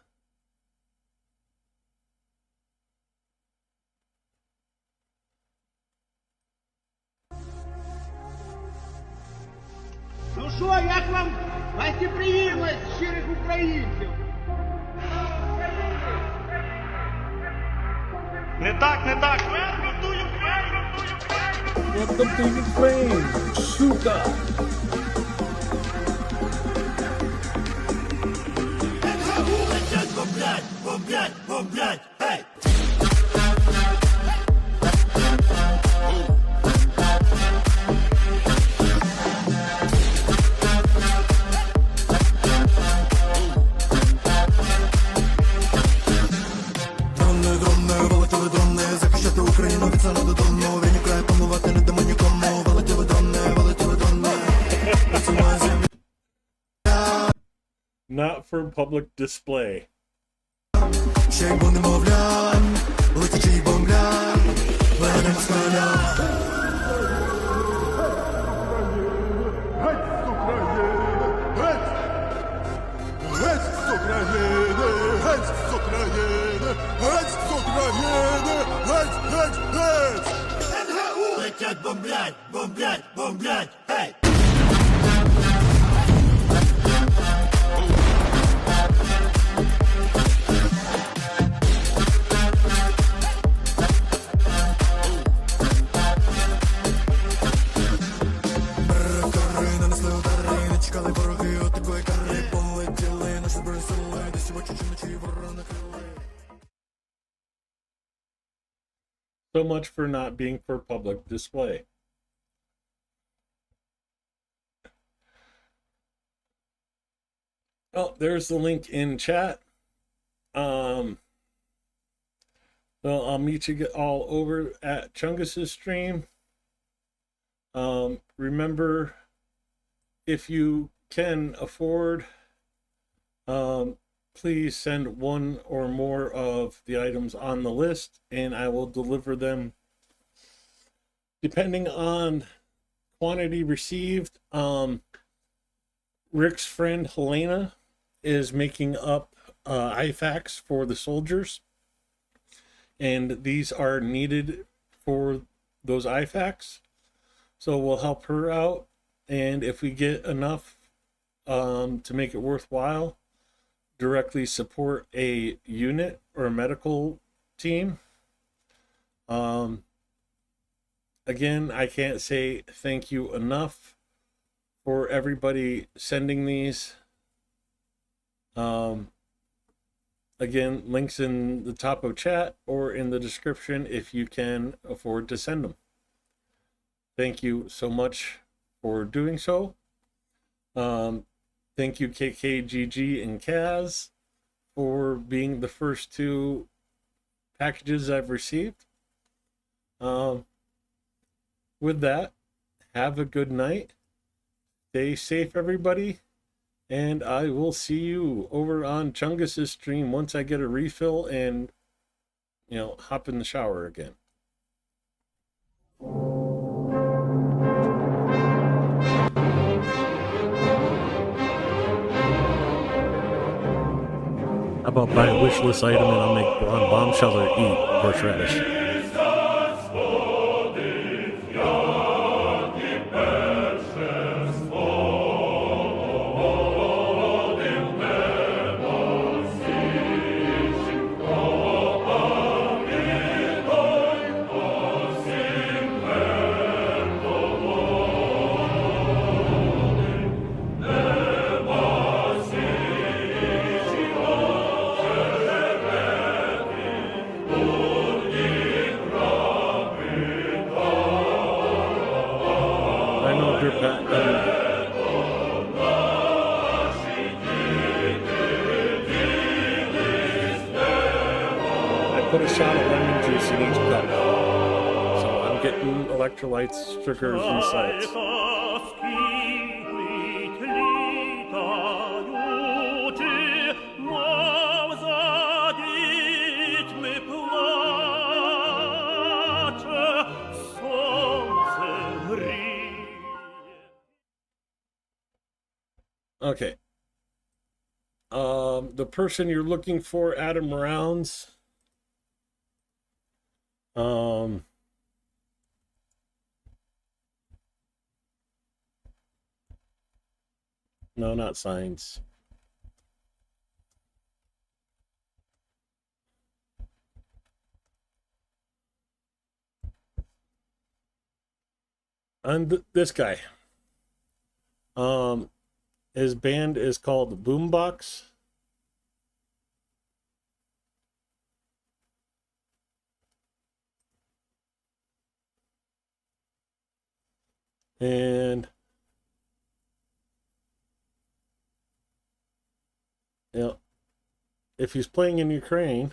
Ну що, як вам гостеприємність щирих українців? Не так, не так. Welcome to Ukraine, suka! Дрони, дрони, вилетіли дрони, захищати Україну від села додому. Він край панувати не дамо нікому. Вилетіли дрони, вилетіли дрони. Працює земля. Not for public display. Ще й бо немовля, летячий бомбля, мене москаля. Геть з України! Геть! Геть з України! Геть з України! Геть з України! Геть, геть, геть! НГУ летять, бомблять, бомблять, бомблять, геть! Кари нанесли удари, не чекали вороги, отакої кари полетіли, наші зброї сили, десь очі чи ночі ворона крили. So much for not being for public display. Oh, there's the link in chat. Well, I'll meet you all over at Chungus's stream. Remember, if you can afford, please send one or more of the items on the list, and I will deliver them depending on quantity received. Rick's friend Helena is making up IFACs for the soldiers, and these are needed for those IFACs. So we'll help her out, and if we get enough to make it worthwhile, directly support a unit or a medical team. Again, I can't say thank you enough for everybody sending these. Again, links in the top of chat or in the description if you can afford to send them. Thank you so much for doing so. Thank you, KKGG and Kaz, for being the first two packages I've received. With that, have a good night. Stay safe, everybody. And I will see you over on Chungus's stream once I get a refill and, hop in the shower again. How about buy a wish list item and I'll make Bombsheller eat horseradish. I put a shot of lemon juice in each cup. So I'm getting electrolytes, sugars, and salts. Okay. The person you're looking for, Adam Rounds. No, not signs. And this guy. His band is called Boombox. And yeah, if he's playing in Ukraine,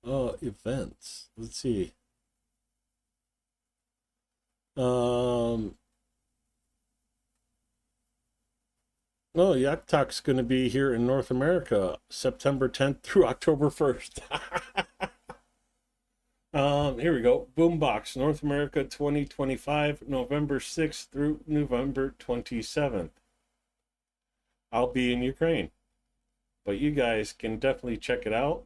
events. Let's see. No, Yak Talk's going to be here in North America, September 10th through October 1st. Here we go. Boombox, North America 2025, November 6th through November 27th. I'll be in Ukraine, but you guys can definitely check it out.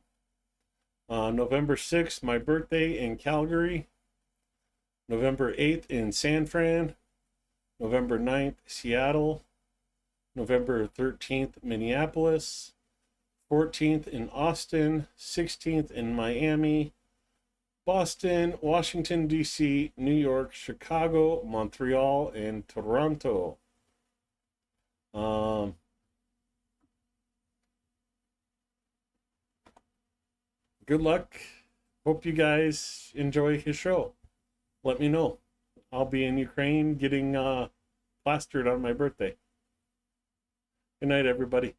November 6th, my birthday in Calgary. November 8th in San Fran. November 9th, Seattle. November 13th, Minneapolis. 14th in Austin. 16th in Miami. Boston, Washington, D.C., New York, Chicago, Montreal, and Toronto. Good luck. Hope you guys enjoy his show. Let me know. I'll be in Ukraine getting plastered on my birthday. Good night, everybody.